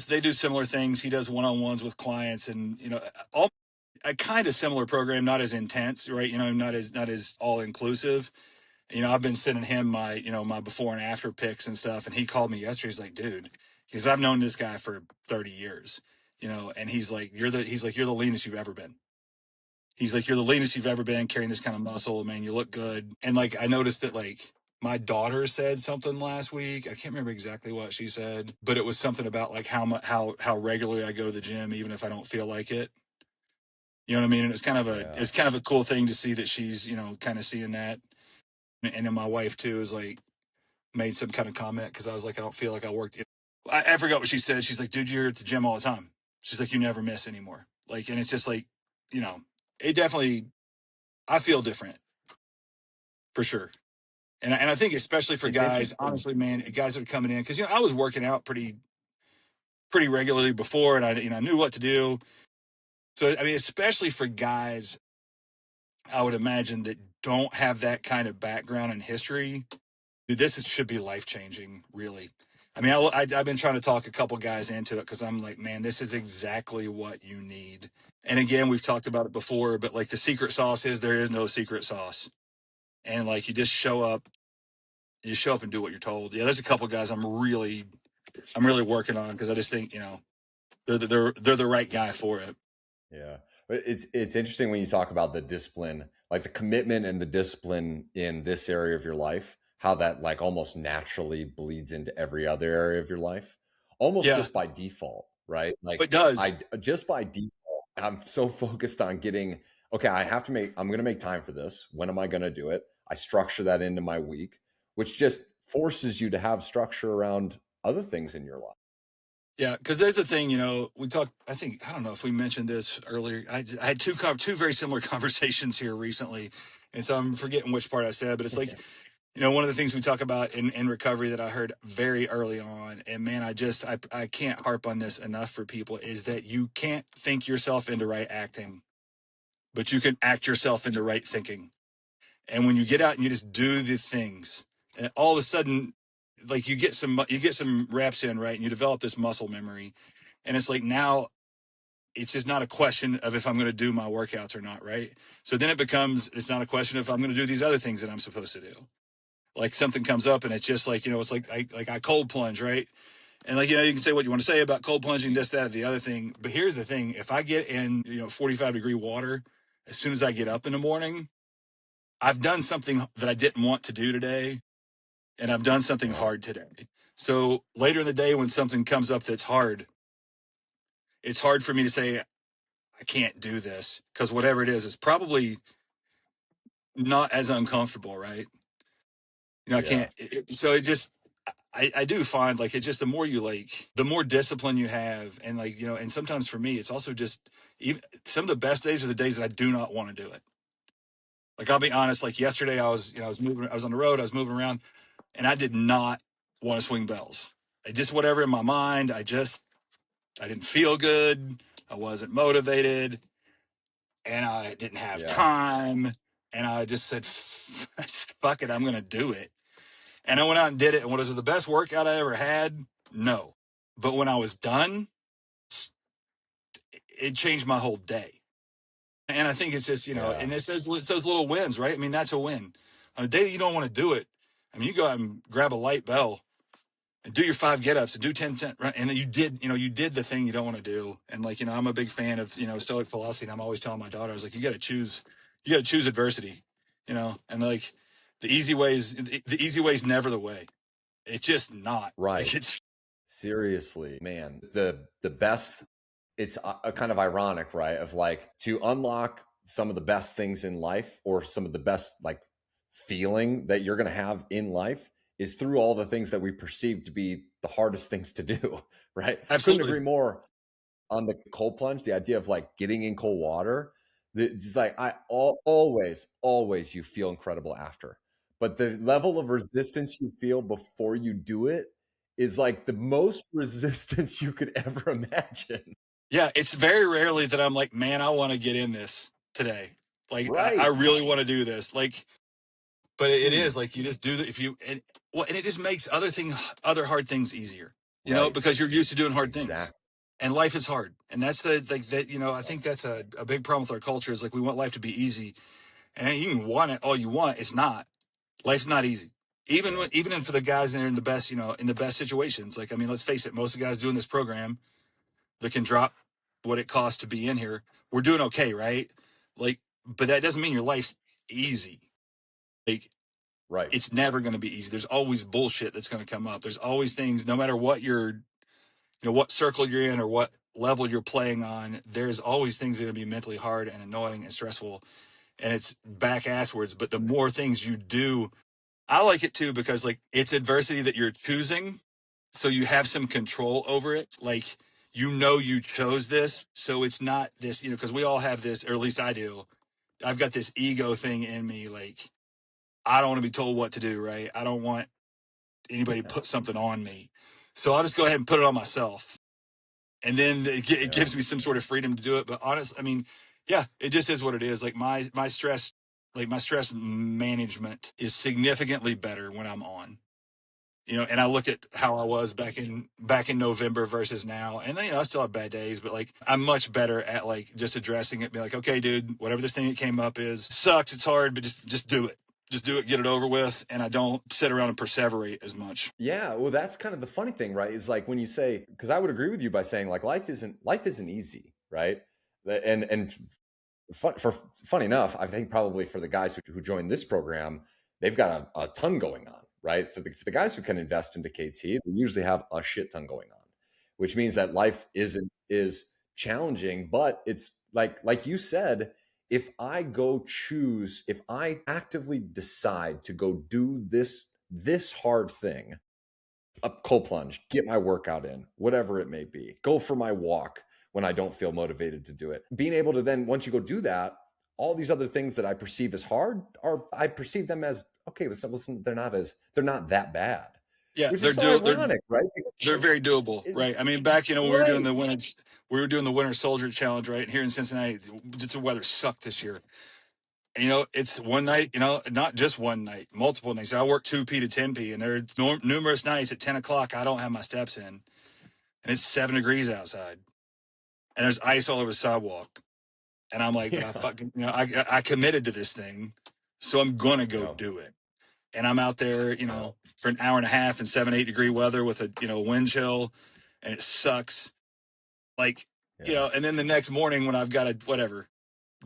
They do similar things. He does one-on-ones with clients, and you know, all a kind of similar program, not as intense, right? You know, not as all inclusive. You know, I've been sending him my, you know, my before and after pics and stuff. And he called me yesterday. He's like, dude, because I've known this guy for 30 years, you know, and he's like, you're the leanest you've ever been. He's like, you're the leanest you've ever been carrying this kind of muscle, man. You look good. And like, I noticed that like my daughter said something last week. I can't remember exactly what she said, but it was something about like how regularly I go to the gym, even if I don't feel like it. You know what I mean? And Yeah. it's kind of a cool thing to see that she's, you know, kind of seeing that. And then my wife too is like, made some kind of comment because I was like, I don't feel like I worked. I forgot what she said. She's like, dude, you're at the gym all the time. She's like, you never miss anymore. Like, and it's just like, you know, it definitely, I feel different for sure. And I think especially for It's guys, interesting. honestly, man, guys that are coming in, because, you know, I was working out pretty regularly before and I knew what to do. So, I mean, especially for guys, I would imagine that don't have that kind of background and history. Dude, should be life changing, really. I mean, I've been trying to talk a couple guys into it because I'm like, man, this is exactly what you need. And again, we've talked about it before, but like the secret sauce is there is no secret sauce. And like you show up and do what you're told. Yeah, there's a couple guys I'm really working on because I just think, you know, they're the right guy for it. Yeah. But it's interesting when you talk about the discipline, like the commitment and the discipline in this area of your life, how that like almost naturally bleeds into every other area of your life, almost Yeah, just by default, right? Like it does. I just by default, I'm so focused on getting, okay, I'm going to make time for this. When am I going to do it? I structure that into my week, which just forces you to have structure around other things in your life. Yeah, because there's a thing, you know, we talked. I don't know if we mentioned this earlier. I had two very similar conversations here recently, and so I'm forgetting which part I said. But it's like, you know, one of the things we talk about in recovery that I heard very early on, and man, I can't harp on this enough for people is that you can't think yourself into right acting, but you can act yourself into right thinking. And when you get out and you just do the things, and all of a sudden, like you get some reps in, right, and you develop this muscle memory, and it's like now it's just not a question of if I'm going to do my workouts or not, right? So then it's not a question of if I'm going to do these other things that I'm supposed to do. like something comes up and it's just like, it's like I cold plunge, right? And like, you can say what you want to say about cold plunging, this, that, the other thing. But here's the thing. If I get in, 45-degree water, as soon as I get up in the morning, I've done something that I didn't want to do today. And I've done something hard today. So later in the day, when something comes up that's hard, it's hard for me to say, I can't do this, because whatever it is probably not as uncomfortable, right? I can't. So it just, I do find like, it's just the more you the more discipline you have. And like, and sometimes for me, it's also just, even some of the best days are the days that I do not want to do it. Like, I'll be honest, like yesterday I was, I was on the road, I was moving around, and I did not want to swing bells. I just, whatever in my mind, I didn't feel good. I wasn't motivated, and I didn't have time. And I just said, fuck it, I'm going to do it. And I went out and did it. And was it the best workout I ever had? No. But when I was done, it changed my whole day. And I think it's just, and it's those little wins, right? I mean, that's a win. On a day that you don't want to do it, I mean, you go out and grab a light bell and do your 5 get-ups and do 10 cent, right? And then you did the thing you don't want to do. And like, I'm a big fan of, Stoic philosophy. And I'm always telling my daughter, I was like, you got to choose adversity, and like the easy way is never the way. It's just not. Right. Like, it's seriously, man, the best, it's a kind of ironic, right? Of like, to unlock some of the best things in life, or some of the best like feeling that you're going to have in life, is through all the things that we perceive to be the hardest things to do, right? Absolutely. Couldn't agree more on the cold plunge, the idea of like getting in cold water. It's like, always you feel incredible after, but the level of resistance you feel before you do it is like the most resistance you could ever imagine. Yeah, it's very rarely that I'm like, man, I want to get in this today. Like, right. I really want to do this. Like, but it is like, you just do that. And it just makes other hard things easier, because you're used to doing hard things, and life is hard. And that's I think that's a big problem with our culture, is like, we want life to be easy, and you can want it all you want. It's not. Life's not easy. Even for the guys that are in the best, in the best situations. Like, I mean, let's face it, most of the guys doing this program that can drop what it costs to be in here, we're doing okay, right? Like, but that doesn't mean your life's easy. Like, right. It's never going to be easy. There's always bullshit that's going to come up. There's always things, no matter what what circle you're in or what level you're playing on, there's always things that are going to be mentally hard and annoying and stressful, and it's back asswards. But the more things you do, I like it too, because like, it's adversity that you're choosing. So you have some control over it. Like, you chose this. So it's not this, because we all have this, or at least I do. I've got this ego thing in me. Like, I don't want to be told what to do, right? I don't want anybody to put something on me. So I'll just go ahead and put it on myself. And then it gives me some sort of freedom to do it. But honestly, I mean, yeah, it just is what it is. Like, my stress, my stress management is significantly better when I'm on. And I look at how I was back in November versus now, and I still have bad days, but like, I'm much better at like just addressing it, be like, okay, dude, whatever this thing that came up is, sucks, it's hard, but just do it. Just do it, get it over with, and I don't sit around and perseverate as much. Yeah, well, that's kind of the funny thing, right? Is like, when you say, because I would agree with you by saying like, life isn't easy, right? And funny enough, I think probably for the guys who join this program, they've got a ton going on, right? So for the guys who can invest into KT, they usually have a shit ton going on, which means that life is challenging, but it's like you said, if I actively decide to go do this hard thing, a cold plunge, get my workout in, whatever it may be, go for my walk when I don't feel motivated to do it. Being able to then, once you go do that, all these other things that I perceive as hard, I perceive them as, okay, listen, they're not that bad. Yeah, which is so ironic, right? They're very doable, right? I mean, back, when we were doing the Winter Soldier Challenge, right here in Cincinnati, the weather sucked this year. And, it's one night, not just one night, multiple nights. I work 2P to 10P, and there are numerous nights at 10 o'clock I don't have my steps in, and it's 7 degrees outside, and there's ice all over the sidewalk. And I'm like, but I fucking, I committed to this thing, so I'm gonna go do it. and I'm out there, for an hour and a half in 7-8 degree weather with a, wind chill, and it sucks. Like, and then the next morning when I've got to, whatever,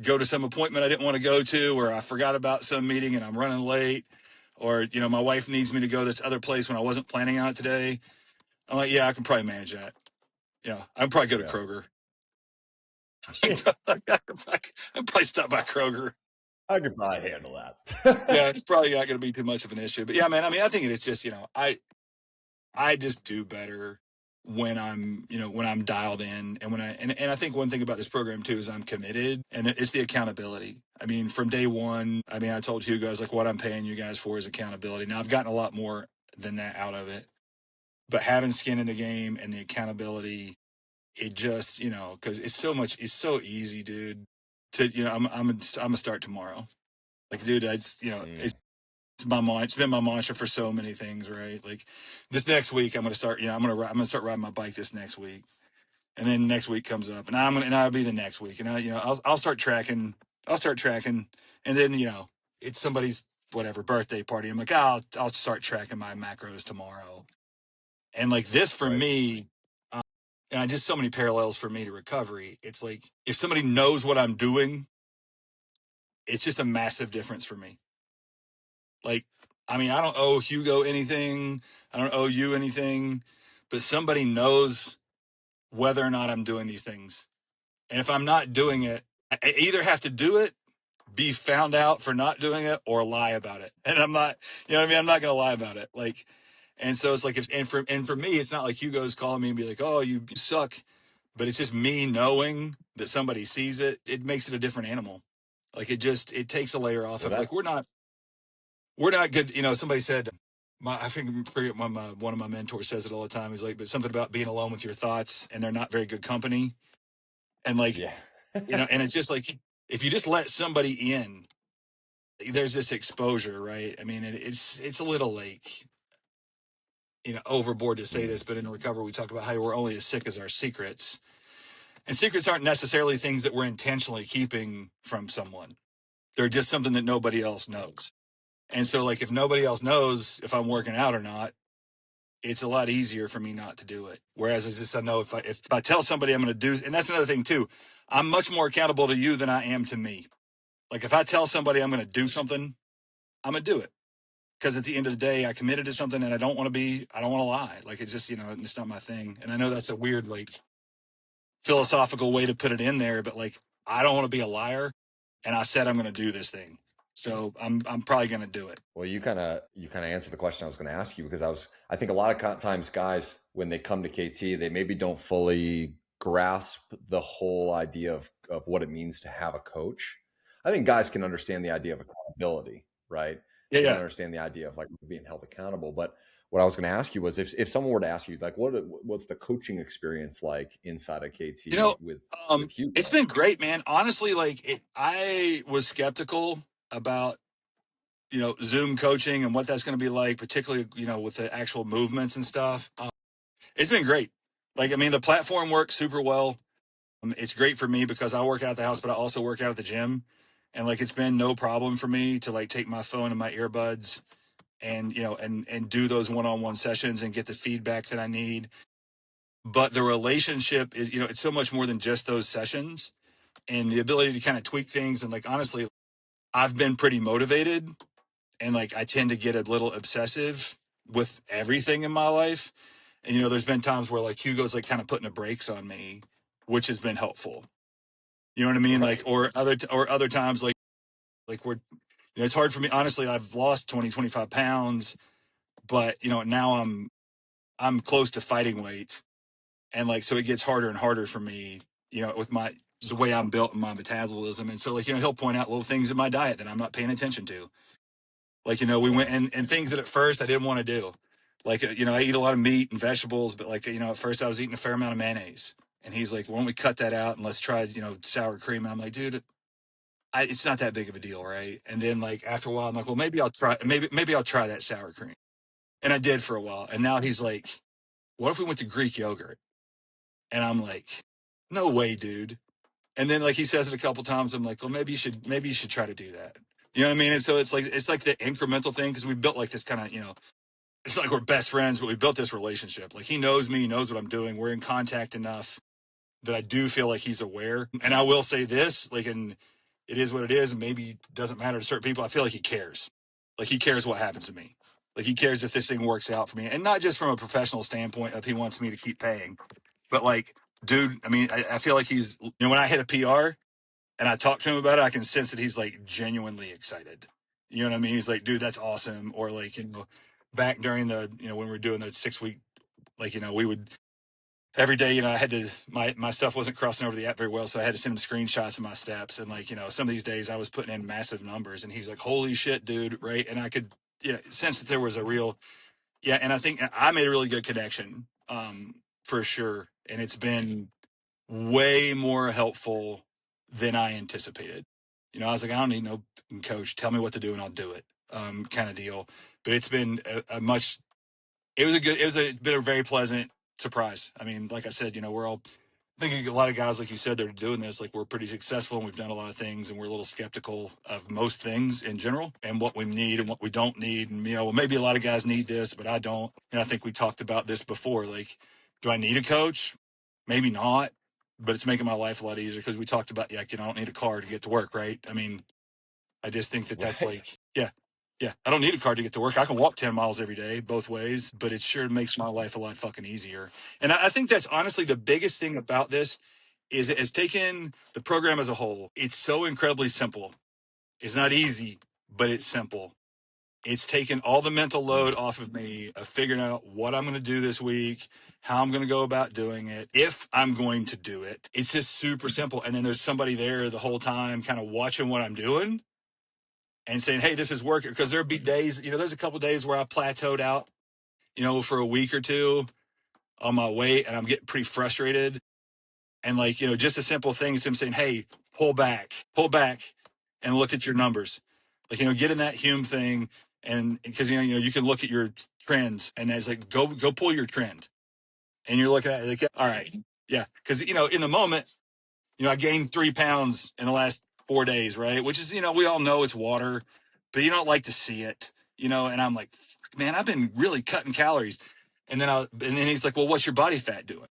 go to some appointment I didn't want to go to, or I forgot about some meeting and I'm running late, or, my wife needs me to go to this other place when I wasn't planning on it today. I'm like, yeah, I can probably manage that. I'd probably go to Kroger. I'd probably stop by Kroger. I could probably handle that. Yeah, it's probably not going to be too much of an issue. But yeah, man, I mean, I think it's just, I just do better when I'm dialed in, and and I think one thing about this program too is I'm committed, and it's the accountability. I mean, from day one, I mean, I told you guys, like, what I'm paying you guys for is accountability. Now I've gotten a lot more than that out of it, but having skin in the game and the accountability, it just, cause it's so easy, dude, to, I'm gonna start tomorrow. Like, dude, it's it's been my mantra for so many things, right? Like, this next week I'm gonna start, I'm gonna start riding my bike this next week, and then next week comes up, and I'll be the next week, and I'll start tracking, and then it's somebody's whatever birthday party. I'm like, I'll start tracking my macros tomorrow, and like this for me, and I just so many parallels for me to recovery. It's like if somebody knows what I'm doing, it's just a massive difference for me. Like, I mean, I don't owe Hugo anything. I don't owe you anything, but somebody knows whether or not I'm doing these things. And if I'm not doing it, I either have to do it, be found out for not doing it, or lie about it. And I'm not, I'm not going to lie about it. Like, and so it's like, and for me, it's not like Hugo's calling me and be like, oh, you suck. But it's just me knowing that somebody sees it. It makes it a different animal. Like, it takes a layer off of, like, we're not good. Somebody said, I think one of my mentors says it all the time. He's like, but something about being alone with your thoughts, and they're not very good company. And like, and it's just like, if you just let somebody in, there's this exposure, right? I mean, it's a little like, overboard to say this, but in recovery, we talk about how we're only as sick as our secrets. And secrets aren't necessarily things that we're intentionally keeping from someone. They're just something that nobody else knows. And so, like, if nobody else knows if I'm working out or not, it's a lot easier for me not to do it. Whereas it's just, I know if I tell somebody I'm going to do, and that's another thing too, I'm much more accountable to you than I am to me. Like, if I tell somebody I'm going to do something, I'm going to do it. Because at the end of the day, I committed to something, and I don't want to lie. Like, it's just, it's not my thing. And I know that's a weird, like, philosophical way to put it in there, but like, I don't want to be a liar, and I said I'm going to do this thing. So I'm probably going to do it. Well, you kind of answered the question I was going to ask you, because I think a lot of times guys, when they come to KT, they maybe don't fully grasp the whole idea of what it means to have a coach. I think guys can understand the idea of accountability, right? Yeah, they can understand the idea of like being held accountable. But what I was going to ask you was, if someone were to ask you, like, what's the coaching experience like inside of KT with you? It's been great, man. Honestly, like, I was skeptical about, Zoom coaching and what that's going to be like, particularly, with the actual movements and stuff. It's been great. Like, I mean, the platform works super well. It's great for me because I work out at the house, but I also work out at the gym. And like, it's been no problem for me to like take my phone and my earbuds and, and do those one-on-one sessions and get the feedback that I need. But the relationship is, it's so much more than just those sessions, and the ability to kind of tweak things. And like, honestly, I've been pretty motivated, and like, I tend to get a little obsessive with everything in my life. And, there's been times where like Hugo's like kind of putting the brakes on me, which has been helpful. You know what I mean? Like, or other times, like we're, it's hard for me. Honestly, I've lost 20-25 pounds, but now I'm close to fighting weight. And like, so it gets harder and harder for me, with the way I'm built and my metabolism. And so like, he'll point out little things in my diet that I'm not paying attention to. Like, we went and things that at first I didn't want to do. Like, I eat a lot of meat and vegetables, but like, at first I was eating a fair amount of mayonnaise. And he's like, why don't we cut that out and let's try, sour cream. And I'm like, dude, it's not that big of a deal, right? And then like, after a while, I'm like, well, maybe I'll try that sour cream. And I did for a while. And now he's like, what if we went to Greek yogurt? And I'm like, no way, dude. And then like, he says it a couple times. I'm like, well, maybe you should try to do that. You know what I mean? And so it's like the incremental thing, because we built like this kind of, it's like we're best friends, but we built this relationship. Like, he knows me, he knows what I'm doing. We're in contact enough that I do feel like he's aware. And I will say this, like, and it is what it is, and maybe it doesn't matter to certain people. I feel like he cares. Like, he cares what happens to me. Like, he cares if this thing works out for me. And not just from a professional standpoint of he wants me to keep paying, but like, dude, I mean, I feel like he's, when I hit a PR and I talk to him about it, I can sense that he's like genuinely excited. You know what I mean? He's like, dude, that's awesome. Or like, back during the, when we were doing the 6 week, like, we would, every day, I had to, my stuff wasn't crossing over the app very well. So I had to send him screenshots of my steps. And like, some of these days I was putting in massive numbers, and he's like, holy shit, dude. Right. And I could, sense that there was a real, yeah. And I think I made a really good connection, for sure. And it's been way more helpful than I anticipated. I was like, I don't need no coach. Tell me what to do and I'll do it, kind of deal. But it's been a much, it was been a very pleasant surprise. I mean, like I said, we're all, I think a lot of guys, like you said, they're doing this, like, we're pretty successful and we've done a lot of things, and we're a little skeptical of most things in general and what we need and what we don't need. And, well, maybe a lot of guys need this, but I don't. And I think we talked about this before. Like, do I need a coach? Maybe not, but it's making my life a lot easier, because we talked about, like, I don't need a car to get to work, right? I mean, I just think that that's like, yeah, I don't need a car to get to work. I can walk 10 miles every day, both ways, but it sure makes my life a lot fucking easier. And I think that's honestly the biggest thing about this is taking the program as a whole. It's so incredibly simple. It's not easy, but it's simple. It's taken all the mental load off of me of figuring out what I'm going to do this week, how I'm going to go about doing it, if I'm going to do it. It's just super simple. And then there's somebody there the whole time kind of watching what I'm doing and saying, hey, this is working. Because there'll be days, there's a couple days where I plateaued out, for a week or two on my weight, and I'm getting pretty frustrated. And like, just a simple thing is him saying, hey, pull back and look at your numbers. Like, get in that Hume thing. And because, you can look at your trends, and it's like, go pull your trend. And you're looking at it like, all right. Yeah. Because, in the moment, I gained 3 pounds in the last 4 days, right? Which is, we all know it's water, but you don't like to see it, and I'm like, man, I've been really cutting calories. And then he's like, well, what's your body fat doing?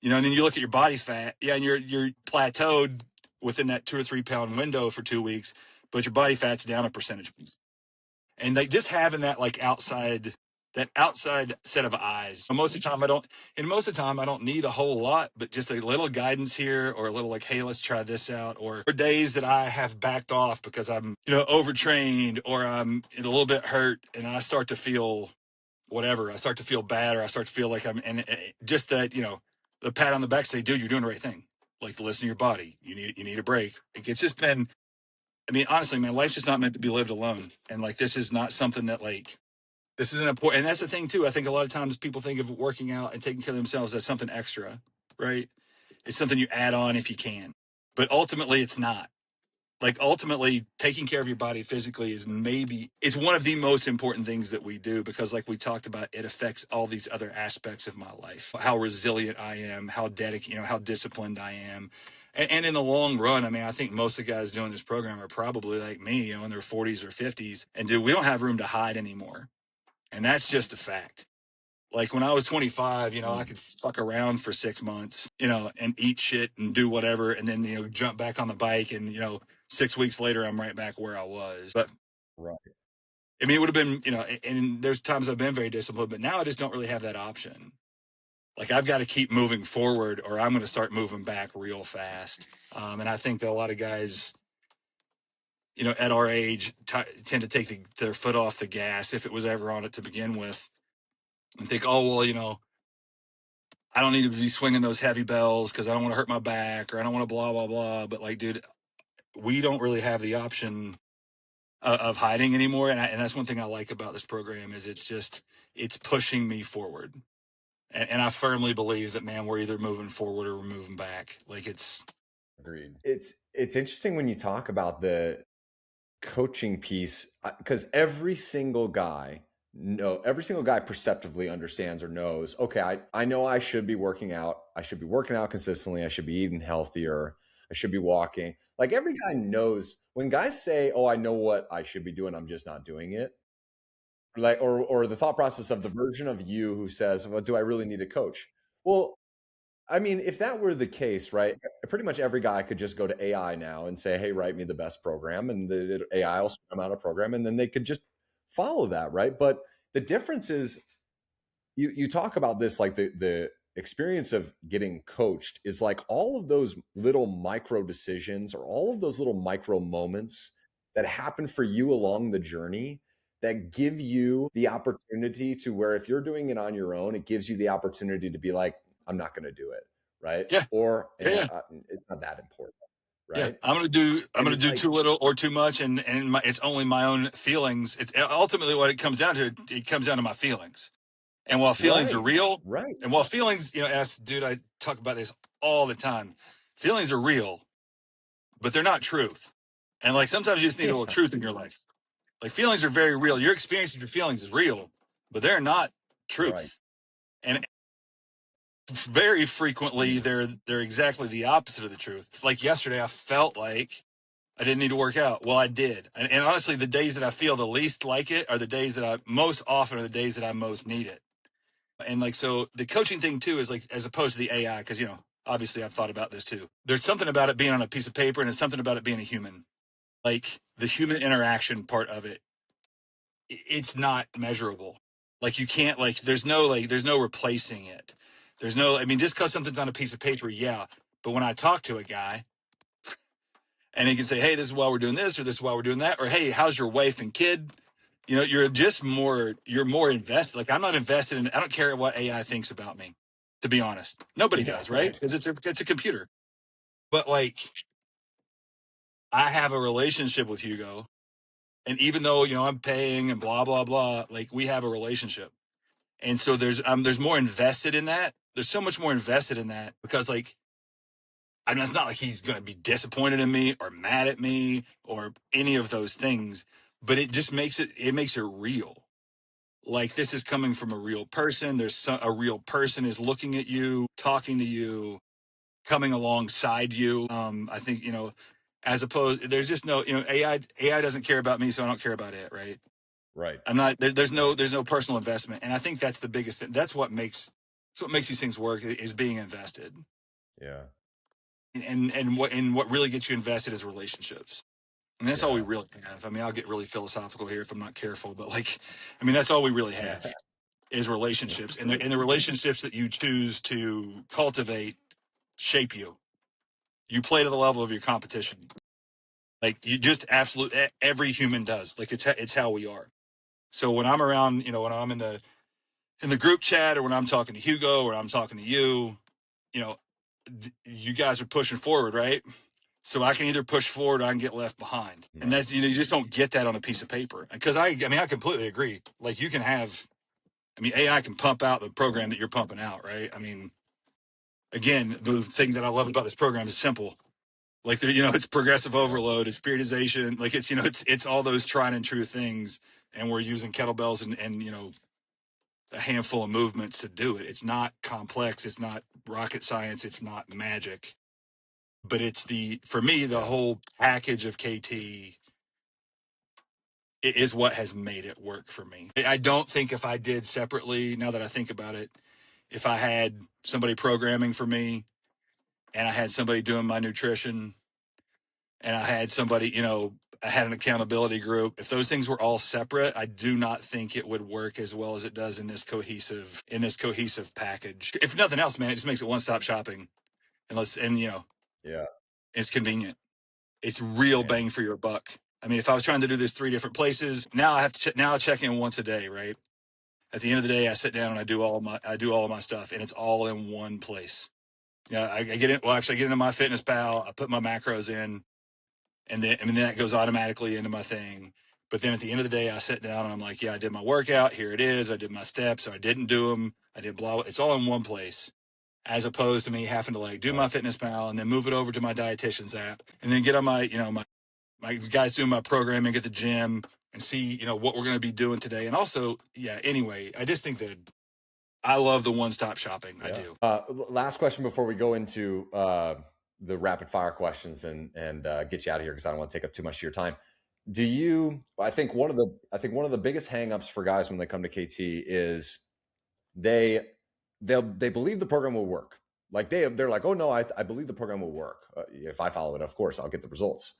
And then you look at your body fat. Yeah. And you're plateaued within that 2 or 3 pound window for 2 weeks, but your body fat's down a percentage. And like, just having that, like, that outside set of eyes. Most of the time I don't need a whole lot, but just a little guidance here, or a little like, hey, let's try this out. Or for days that I have backed off because I'm, overtrained, or I'm a little bit hurt, and I start to feel whatever. I start to feel bad, or I start to feel like and just that, the pat on the back say, dude, you're doing the right thing. Like, listen to your body. You need a break. It's just been, I mean, honestly, man, life's just not meant to be lived alone. And like, this is not something that, like, this is an important, and that's the thing too. I think a lot of times people think of working out and taking care of themselves as something extra, right? It's something you add on if you can, but ultimately it's not. Like, ultimately, taking care of your body physically it's one of the most important things that we do, because like we talked about, it affects all these other aspects of my life. How resilient I am, how dedicated, how disciplined I am. And in the long run, I mean, I think most of the guys doing this program are probably like me, in their 40s or 50s. And dude, we don't have room to hide anymore. And that's just a fact. Like, when I was 25, I could fuck around for 6 months, and eat shit and do whatever. And then, jump back on the bike, and, 6 weeks later, I'm right back where I was. But Right. I mean, it would have been, and there's times I've been very disciplined, but now I just don't really have that option. Like, I've got to keep moving forward, or I'm going to start moving back real fast. And I think that a lot of guys, at our age, tend to take their foot off the gas, if it was ever on it to begin with, and think, oh, well, I don't need to be swinging those heavy bells because I don't want to hurt my back, or I don't want to blah, blah, blah. But like, dude, we don't really have the option of hiding anymore. And that's one thing I like about this program, is it's pushing me forward. And I firmly believe that, man, we're either moving forward or we're moving back. Like, it's Agreed. It's interesting when you talk about the coaching piece, because every single guy perceptively understands or knows, okay, I know I should be working out. I should be working out consistently. I should be eating healthier. I should be walking. Like every guy knows when guys say, "Oh, I know what I should be doing, I'm just not doing it." Like, or the thought process of the version of you who says, "Well, do I really need a coach?" Well, I mean, if that were the case, right, pretty much every guy could just go to AI now and say, "Hey, write me the best program," and the AI will spit them out a program, and then they could just follow that, right? But the difference is you talk about this, like the experience of getting coached is like all of those little micro decisions or all of those little micro moments that happen for you along the journey that give you the opportunity to where if you're doing it on your own, it gives you the opportunity to be like, I'm not going to do it, right? Yeah. Or Yeah. it's not that important, Yeah, right? I'm gonna It's do like, too little or too much, and it's only my own feelings. It's ultimately what it comes down to. It comes down to my feelings, and while feelings are right, real, right, and while feelings, as dude, I talk about this all the time. Feelings are real, but they're not truth. And like sometimes you just need a little yeah, truth in your life. Like feelings are very real. Your experience of your feelings is real, but they're not right, truth. And very frequently yeah, they're exactly the opposite of the truth. Like yesterday, I felt like I didn't need to work out. Well, I did. And honestly, the days that I feel the least like it are the days that I most often are the days that I most need it. And like, so the coaching thing too is like, as opposed to the AI, because, obviously I've thought about this too. There's something about it being on a piece of paper and there's something about it being a human. Like the human interaction part of it, it's not measurable. Like you can't, there's no replacing it. There's no, I mean, just because something's on a piece of paper, yeah. But when I talk to a guy, and he can say, hey, this is why we're doing this, or this is why we're doing that, or hey, how's your wife and kid? You're more invested. Like I'm not invested in, I don't care what AI thinks about me, to be honest. Nobody yeah, does, right? right, Because it's a computer. But like I have a relationship with Hugo. And even though, I'm paying and blah, blah, blah, like we have a relationship. And so there's more invested in that. There's so much more invested in that because like I mean, it's not like he's going to be disappointed in me or mad at me or any of those things, but it just makes it real. Like this is coming from a real person. A real person is looking at you, talking to you, coming alongside you. I think, as opposed, there's just no, AI doesn't care about me, so I don't care about it. Right. right, I'm not, there's no personal investment. And I think that's the biggest thing. That's what makes these things work is being invested. yeah, And what really gets you invested is relationships. I mean, that's all we yeah, really have. I mean, I'll get really philosophical here if I'm not careful, but like, I mean, that's all we really have is it's relationships, and true. the relationships that you choose to cultivate shape you. You play to the level of your competition. Like you just every human does. Like it's how we are. So when I'm around, when I'm in the group chat or when I'm talking to Hugo or I'm talking to you, you know, you guys are pushing forward, right? So I can either push forward or I can get left behind. And Right. that's, you just don't get that on a piece of paper. Because I mean, I completely agree. Like you can have, I mean, AI can pump out the program that you're pumping out, right? I mean, again, the thing that I love about this program is simple. Like, it's progressive Yeah. overload, it's periodization. Like it's, it's all those tried and true things. And we're using kettlebells and a handful of movements to do it. It's not complex. It's not rocket science. It's not magic. But it's for me, the Yeah. whole package of KT is what has made it work for me. I don't think if I did separately, now that I think about it, if I had somebody programming for me and I had somebody doing my nutrition and I had somebody, I had an accountability group. If those things were all separate, I do not think it would work as well as it does in this cohesive package. If nothing else, man, it just makes it one-stop shopping. Yeah. It's convenient. It's real Man. bang for your buck. I mean, if I was trying to do this 3 different places, now I have to now I check in once a day, right? At the end of the day, I sit down and I do all of my stuff, and it's all in one place. I get it. Well, actually, I get into my Fitness Pal. I put my macros in, and then that goes automatically into my thing. But then at the end of the day, I sit down and I'm like, yeah, I did my workout. Here it is. I did my steps, or I didn't do them. I did blah. It's all in one place, as opposed to me having to like do my Right. Fitness Pal and then move it over to my dietitian's app, and then get on my guys doing my programming at the gym and see, what we're going to be doing today. And also, yeah, anyway, I just think that I love the one-stop shopping. Yeah. I do. Last question before we go into the rapid fire questions and get you out of here because I don't want to take up too much of your time. Do you? I think one of the biggest hangups for guys when they come to KT is they believe the program will work. Like they're like, oh no, I believe the program will work. If I follow it, of course, I'll get the results.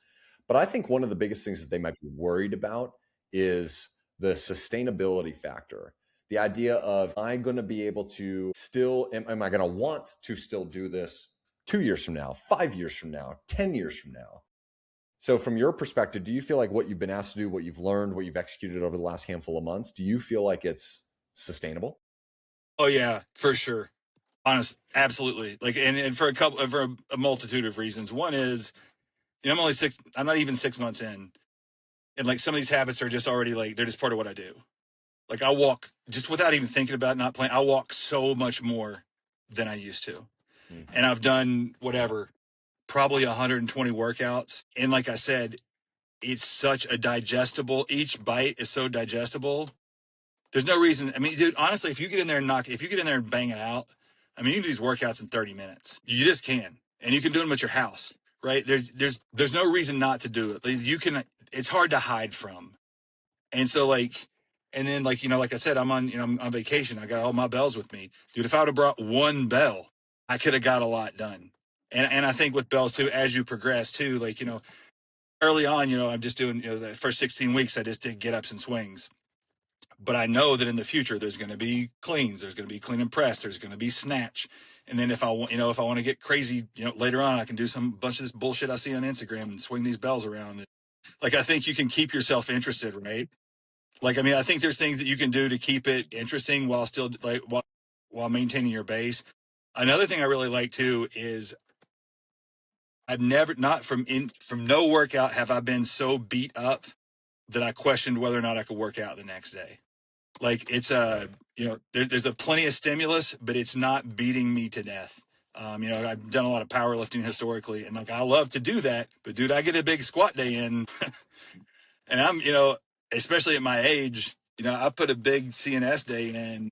But I think one of the biggest things that they might be worried about is the sustainability factor. The idea of, am I going to be able to still, am I going to want to still do this 2 years from now, 5 years from now, 10 years from now? So from your perspective, do you feel like what you've been asked to do, what you've learned, what you've executed over the last handful of months, do you feel like it's sustainable? Oh yeah, for sure. Honest, absolutely. Like, and for a multitude of reasons. One is, I'm not even 6 months in. And like some of these habits are just already like, they're just part of what I do. Like I walk just without even thinking about not playing. I walk so much more than I used to. And I've done whatever, probably 120 workouts. And like I said, it's such a digestible, each bite is so digestible. There's no reason. I mean, dude, honestly, if you get in there and bang it out, I mean, you can do these workouts in 30 minutes. You just can. And you can do them at your house, right? There's no reason not to do it. Like, it's hard to hide from. And so like, and then like, like I said, I'm on vacation. I got all my bells with me. Dude, if I would have brought one bell, I could have got a lot done. And I think with bells too, as you progress too, like, early on, I'm just doing, the first 16 weeks, I just did get ups and swings. But I know that in the future, there's going to be cleans, there's going to be clean and press, there's going to be snatch. And then if I want to get crazy, later on, I can do some bunch of this bullshit I see on Instagram and swing these bells around. Like, I think you can keep yourself interested, right? Like, I mean, I think there's things that you can do to keep it interesting while still while maintaining your base. Another thing I really like too is I've never, not from no workout have I been so beat up that I questioned whether or not I could work out the next day. Like it's there's a plenty of stimulus, but it's not beating me to death. I've done a lot of powerlifting historically, and like I love to do that, but dude, I get a big squat day in, and I'm especially at my age, I put a big CNS day in,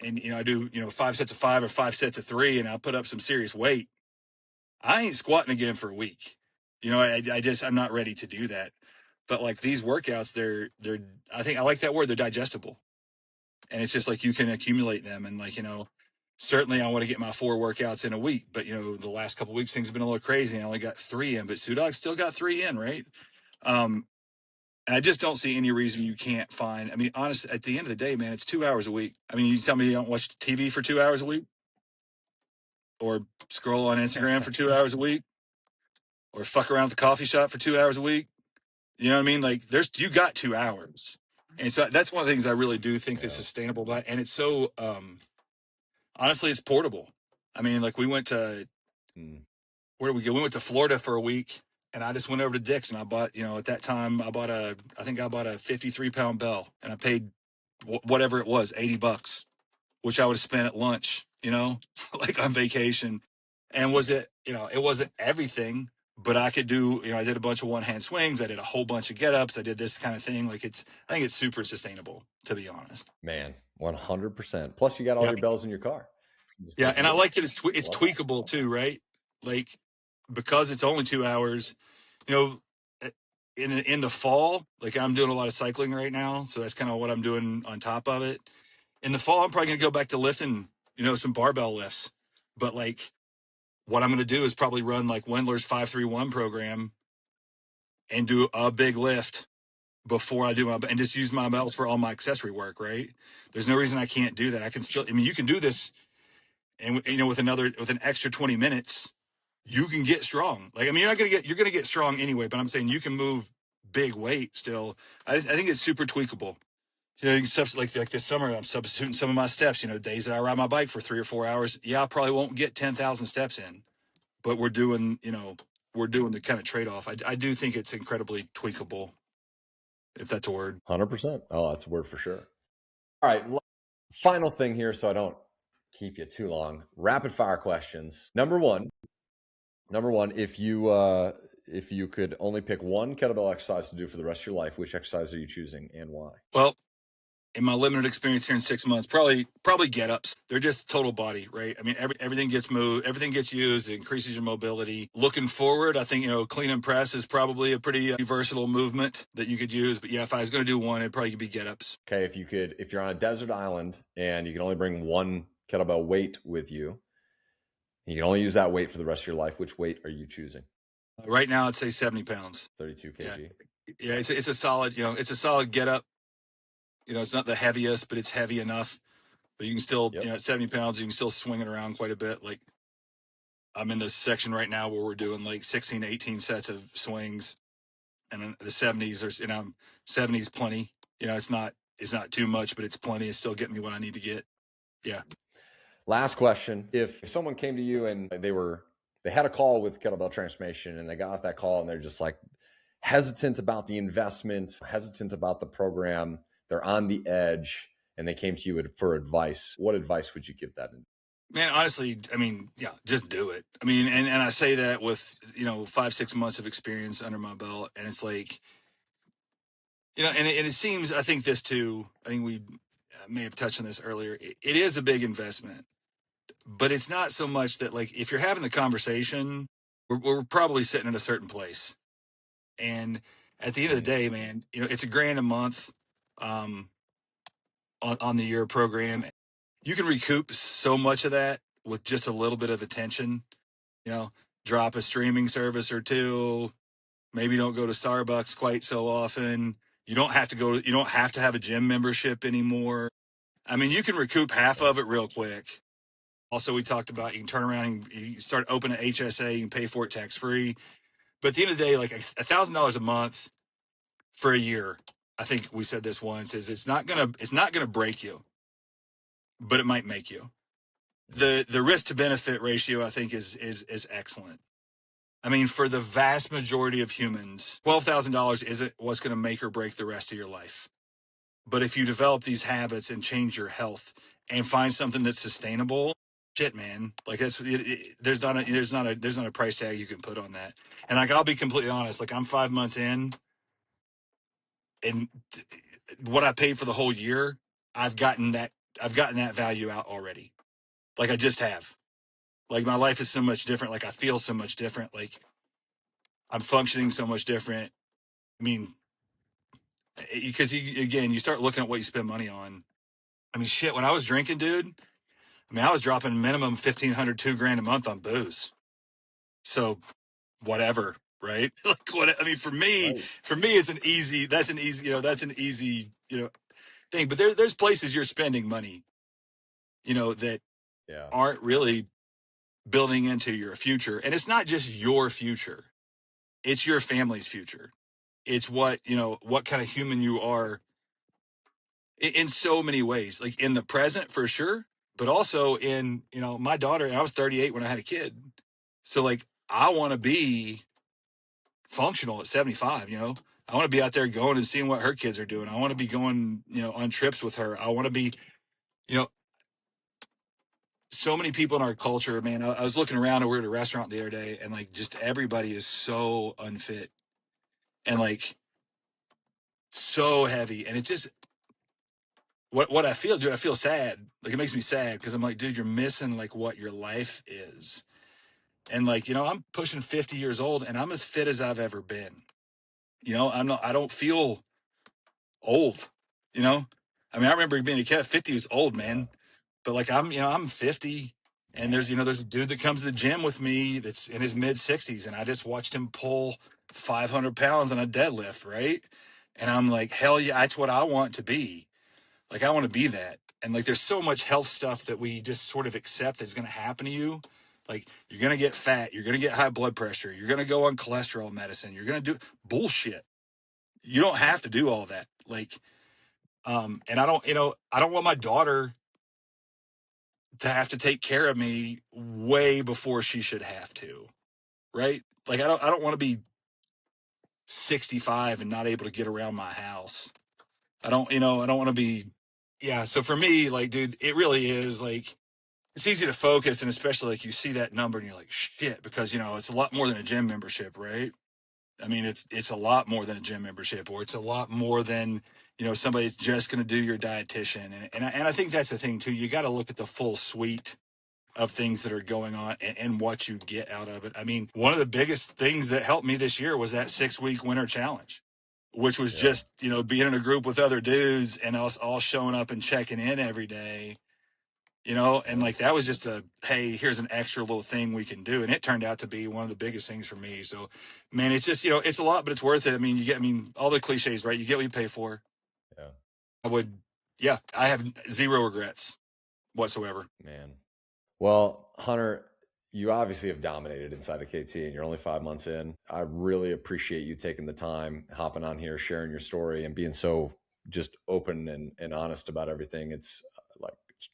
and I do 5 sets of 5 or 5 sets of 3, and I put up some serious weight. I ain't squatting again for a week. I'm not ready to do that. But like these workouts, they're I think I like that word, they're digestible. And it's just like you can accumulate them. And like, certainly I want to get my 4 workouts in a week, but the last couple of weeks things have been a little crazy. I only got 3 in, but Sudog still got 3 in, right? And I just don't see any reason you can't find. I mean, honestly, at the end of the day, man, it's 2 hours a week. I mean, you tell me you don't watch TV for 2 hours a week, or scroll on Instagram for 2 hours a week, or fuck around at the coffee shop for 2 hours a week. You know what I mean? Like you got 2 hours. And so that's one of the things I really do think is sustainable about, and it's so, honestly, it's portable. I mean, like we went to, where did we go? We went to Florida for a week, and I just went over to Dick's and I bought, at that time I bought a 53-pound bell, and I paid whatever it was, $80, which I would have spent at lunch, like on vacation. And it wasn't everything, but I could do, I did a bunch of one-hand swings. I did a whole bunch of get-ups. I did this kind of thing. Like I think it's super sustainable, to be honest. Man, 100%. Plus you got all your bells in your car. Yeah. And I like that it's tweakable too, right? Like, because it's only 2 hours, in the fall, like I'm doing a lot of cycling right now. So that's kind of what I'm doing on top of it. In the fall, I'm probably going to go back to lifting, some barbell lifts. But like, what I'm going to do is probably run like Wendler's 5-3-1 program and do a big lift before I do and just use my bells for all my accessory work, right? There's no reason I can't do that. I can still, I mean, you can do this, and with an extra 20 minutes, you can get strong. Like, I mean, you're going to get strong anyway, but I'm saying you can move big weight still. I think it's super tweakable. You can like this summer, I'm substituting some of my steps, days that I ride my bike for 3 or 4 hours. Yeah, I probably won't get 10,000 steps in, but we're doing the kind of trade-off. I do think it's incredibly tweakable, if that's a word. 100%. Oh, that's a word for sure. All right. Final thing here, so I don't keep you too long. Rapid fire questions. Number one, if you could only pick one kettlebell exercise to do for the rest of your life, which exercise are you choosing and why? Well, in my limited experience here in 6 months, probably get ups. They're just total body, right? I mean, everything gets moved, everything gets used, it increases your mobility. Looking forward, I think, clean and press is probably a pretty versatile movement that you could use. But yeah, if I was going to do one, it'd probably be get ups. Okay. If you're on a desert island and you can only bring one kettlebell weight with you, and you can only use that weight for the rest of your life, which weight are you choosing? Right now, I'd say 70 pounds. 32 kg. Yeah, it's a solid, it's a solid get up. It's not the heaviest, but it's heavy enough. But you can still, Yep. at 70 pounds, you can still swing it around quite a bit. Like I'm in this section right now where we're doing like 16 to 18 sets of swings. And in the 70s, 70s plenty. It's not too much, but it's plenty. It's still getting me what I need to get. Yeah. Last question. If someone came to you and they had a call with Kettlebell Transformation and they got off that call and they're just like hesitant about the investment, hesitant about the program, they're on the edge and they came to you for advice, what advice would you give them? Man, honestly, I mean, yeah, just do it. I mean, and I say that with, 5-6 months of experience under my belt. And it's like, and it seems, I think this too, I think we may have touched on this earlier. It is a big investment, but it's not so much that, like, if you're having the conversation, we're probably sitting in a certain place. And at the end of the day, man, it's $1,000 a month on the year program. You can recoup so much of that with just a little bit of attention. Drop a streaming service or two. Maybe don't go to Starbucks quite so often. You don't have to have a gym membership anymore. I mean, you can recoup half of it real quick. Also, we talked about you can turn around and you start opening an HSA, you can pay for it tax free. But at the end of the day, like $1,000 a month for a year, I think we said this once, is it's not gonna break you, but it might make you. The risk to benefit ratio, I think, is excellent. I mean, for the vast majority of humans, $12,000 isn't what's going to make or break the rest of your life. But if you develop these habits and change your health and find something that's sustainable, shit, man, like there's not a price tag you can put on that. And like, I'll be completely honest, like I'm 5 months in, and what I paid for the whole year, I've gotten that value out already. Like I just have. Like my life is so much different. Like I feel so much different. Like I'm functioning so much different. I mean, because you start looking at what you spend money on. I mean, shit, when I was drinking, dude, I mean, I was dropping minimum 1,500, $2,000 a month on booze. So whatever, right? Like what, I mean, for me, it's that's an easy, thing. But there's places you're spending money, that aren't really building into your future. And it's not just your future. It's your family's future. It's what kind of human you are in so many ways, like in the present for sure, but also in, my daughter, and I was 38 when I had a kid. So like, I want to be functional at 75, I want to be out there going and seeing what her kids are doing. I want to be going, on trips with her. I want to be, so many people in our culture, man. I was looking around and we were at a restaurant the other day and like, just everybody is so unfit and like so heavy. And it just, what I feel, dude, I feel sad. Like it makes me sad because I'm like, dude, you're missing like what your life is. And like, I'm pushing 50 years old and I'm as fit as I've ever been. I don't feel old, I mean, I remember being a kid, 50 was old, man. But like, I'm 50 and there's a dude that comes to the gym with me that's in his mid 60s. And I just watched him pull 500 pounds on a deadlift. Right. And I'm like, hell yeah, that's what I want to be. Like, I want to be that. And like, there's so much health stuff that we just sort of accept that's going to happen to you. Like, you're going to get fat. You're going to get high blood pressure. You're going to go on cholesterol medicine. You're going to do bullshit. You don't have to do all that. Like, and I don't want my daughter to have to take care of me way before she should have to. Right. Like, I don't want to be 65 and not able to get around my house. I don't want to be, yeah. So for me, like, dude, it really is like, it's easy to focus. And especially like you see that number and you're like, shit, because, it's a lot more than a gym membership, right? I mean, it's a lot more than a gym membership, or it's a lot more than, somebody's just going to do your dietitian. And I think that's the thing too. You got to look at the full suite of things that are going on and what you get out of it. I mean, one of the biggest things that helped me this year was that 6-week winter challenge, which was just, being in a group with other dudes and us all showing up and checking in every day, and like, that was just hey, here's an extra little thing we can do. And it turned out to be one of the biggest things for me. So, man, it's just, it's a lot, but it's worth it. I mean, all the cliches, right? You get what you pay for. Yeah. I have zero regrets whatsoever. Man. Well, Hunter, you obviously have dominated inside of KT and you're only 5 months in. I really appreciate you taking the time, hopping on here, sharing your story and being so just open and honest about everything. It's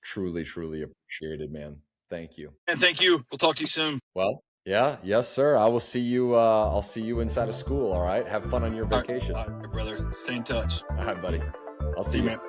truly, truly appreciated, man. Thank you. And thank you. We'll talk to you soon. Well, yeah. Yes, sir. I will see you. I'll see you inside of school. All right. Have fun on your vacation. All right, brother. Stay in touch. All right, buddy. I'll see you, man.